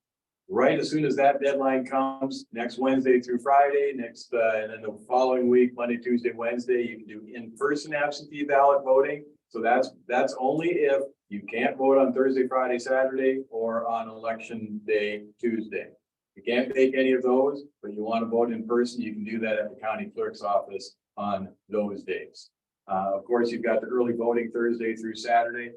S2: right as soon as that deadline comes, next Wednesday through Friday, and then the following week, Monday, Tuesday, Wednesday, you can do in-person absentee ballot voting. So that's only if you can't vote on Thursday, Friday, Saturday, or on election day, Tuesday. You can't make any of those, but you want to vote in person, you can do that at the county clerk's office on those days. Of course, you've got the early voting Thursday through Saturday.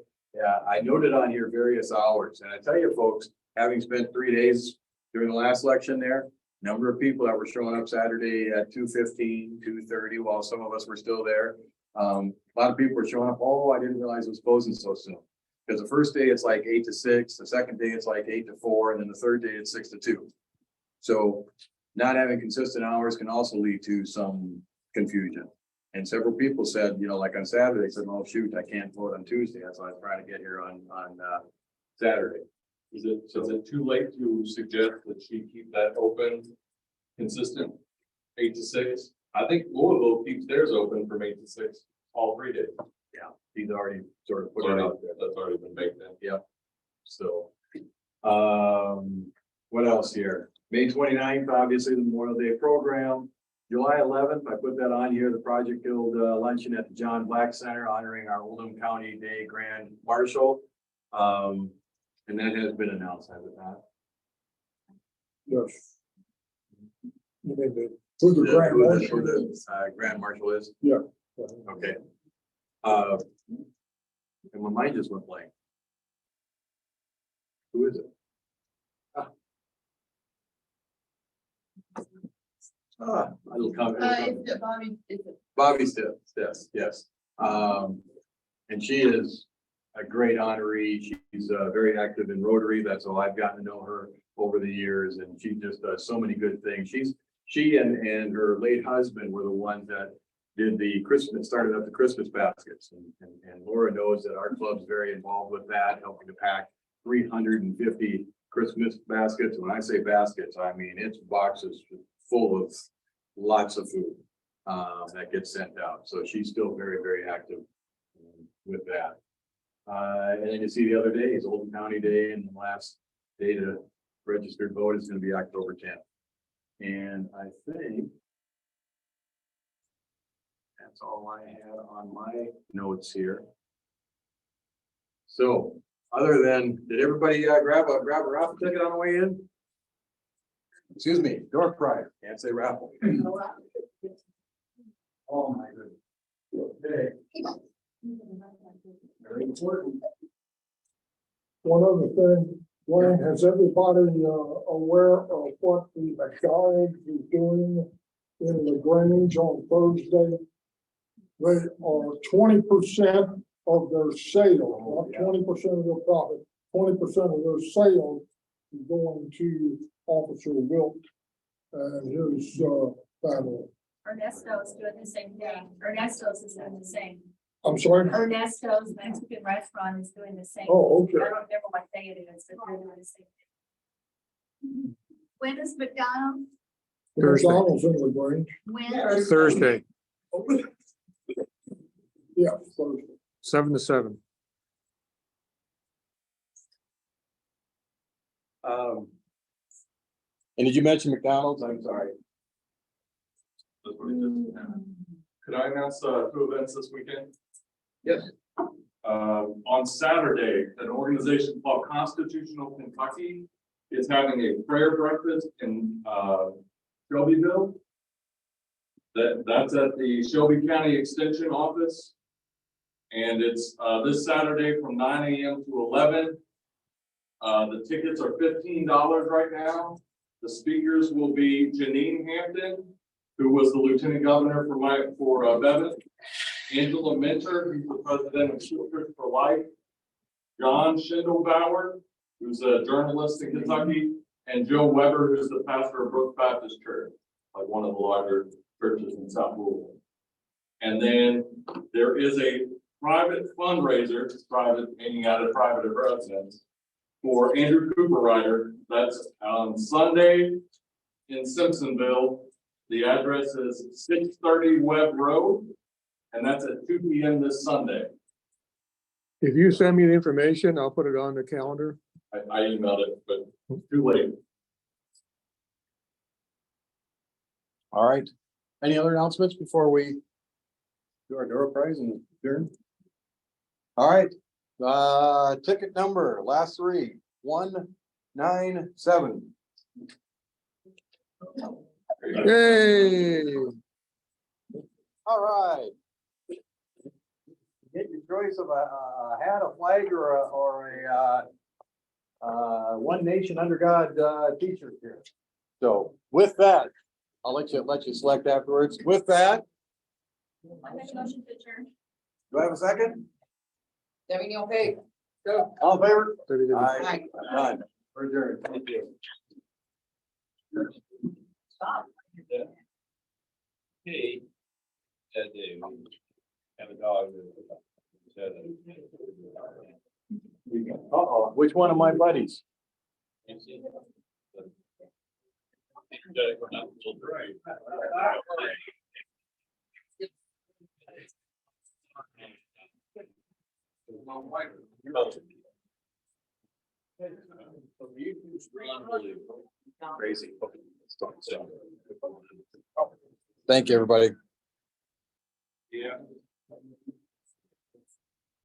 S2: I noted on here various hours, and I tell you folks, having spent 3 days during the last election there, number of people that were showing up Saturday at 2:15, 2:30, while some of us were still there. A lot of people were showing up, oh, I didn't realize it was closing so soon. Because the first day it's like 8 to 6, the second day it's like 8 to 4, and then the third day it's 6 to 2. So not having consistent hours can also lead to some confusion. And several people said, you know, like on Saturday, they said, oh, shoot, I can't vote on Tuesday. That's why I was trying to get here on Saturday.
S7: Is it too late to suggest that she keep that open, consistent, 8 to 6? I think Louisville keeps theirs open from 8 to 6, all 3 days.
S2: Yeah, he's already sort of put it out there.
S7: That's already been baked in.
S2: Yep. So, what else here? May 29th, obviously the Memorial Day program. July 11th, I put that on here, the Project Guild luncheon at the John Black Center honoring our Oldham County Day Grand Marshal. And that has been announced, has it not?
S8: Yes. You mean who the grand marshal is?
S2: Grand Marshal is?
S8: Yeah.
S2: Okay. And my mind just went blank. Who is it? It'll come.
S3: It's Bobby.
S2: Bobby Stiff, yes. And she is a great honoree. She's very active in Rotary. That's all I've gotten to know her over the years, and she just does so many good things. She and her late husband were the ones that did started up the Christmas baskets, and Laura knows that our club's very involved with that, helping to pack 350 Christmas baskets. When I say baskets, I mean it's boxes full of lots of food that gets sent out. So she's still very, very active with that. And then you see the other days, Oldham County Day, and the last day to registered vote is going to be October 10th. And I think that's all I had on my notes here. So other than, did everybody grab a raffle ticket on the way in? Excuse me, door prize, can't say raffle. Oh my goodness. Okay. Very important.
S8: One other thing, Wayne, has everybody aware of what the McDonald's is doing in LaGrange on Thursday? They are 20% of their sales, not 20% of their profit, 20% of their sales is going to Officer Wilt and his family.
S3: Ernesto's doing the same thing. Ernesto's is doing the same.
S8: I'm sorry?
S3: Ernesto's Mexican restaurant is doing the same.
S8: Oh, okay.
S3: I don't remember what day it is, but they're doing the same thing. When is McDonald's?
S8: Thursday. McDonald's in LaGrange.
S3: When?
S15: Thursday,
S8: Yeah, Thursday.
S15: 7 to 7.
S2: And did you mention McDonald's? I'm sorry.
S7: That's what it is. Could I announce, 2 events this weekend?
S2: Yes.
S7: On Saturday, an organization called Constitutional Kentucky is having a prayer breakfast in, Shelbyville. That's at the Shelby County Extension Office. And it's, this Saturday from 9 a.m. to 11. The tickets are $15 right now. The speakers will be Janine Hampton, who was the Lieutenant Governor for Bevan. Angela Minter, who's the president of Children for Life. John Schindelbauer, who's a journalist in Kentucky, and Joe Weber, who's the pastor of Brooks Baptist Church, like one of the larger churches in South Louisville. And then there is a private fundraiser, private, meaning out of private residence, for Andrew Cooper Ryder. That's on Sunday in Simpsonville. The address is 630 Webb Road, and that's at 2 p.m. this Sunday.
S8: If you send me the information, I'll put it on the calendar.
S7: I emailed it, but too late.
S14: All right. Any other announcements before we do our door prize and adjourn? All right, ticket number, last 3, 197.
S8: Yay!
S14: All right. Get your choice of a hat, a flag, or a One Nation Under God t-shirt here. So with that, I'll let you select afterwards. With that,
S3: I make a motion to adjourn.
S14: do I have a second?
S9: Debbie, okay?
S14: Go. All in favor?
S8: Aye.
S14: Aye. Done. We're adjourned. Thank you.
S9: Stop.
S10: Hey, that day, we have a dog.
S14: Uh-oh, which one of my buddies?
S10: Crazy.
S14: Thank you, everybody.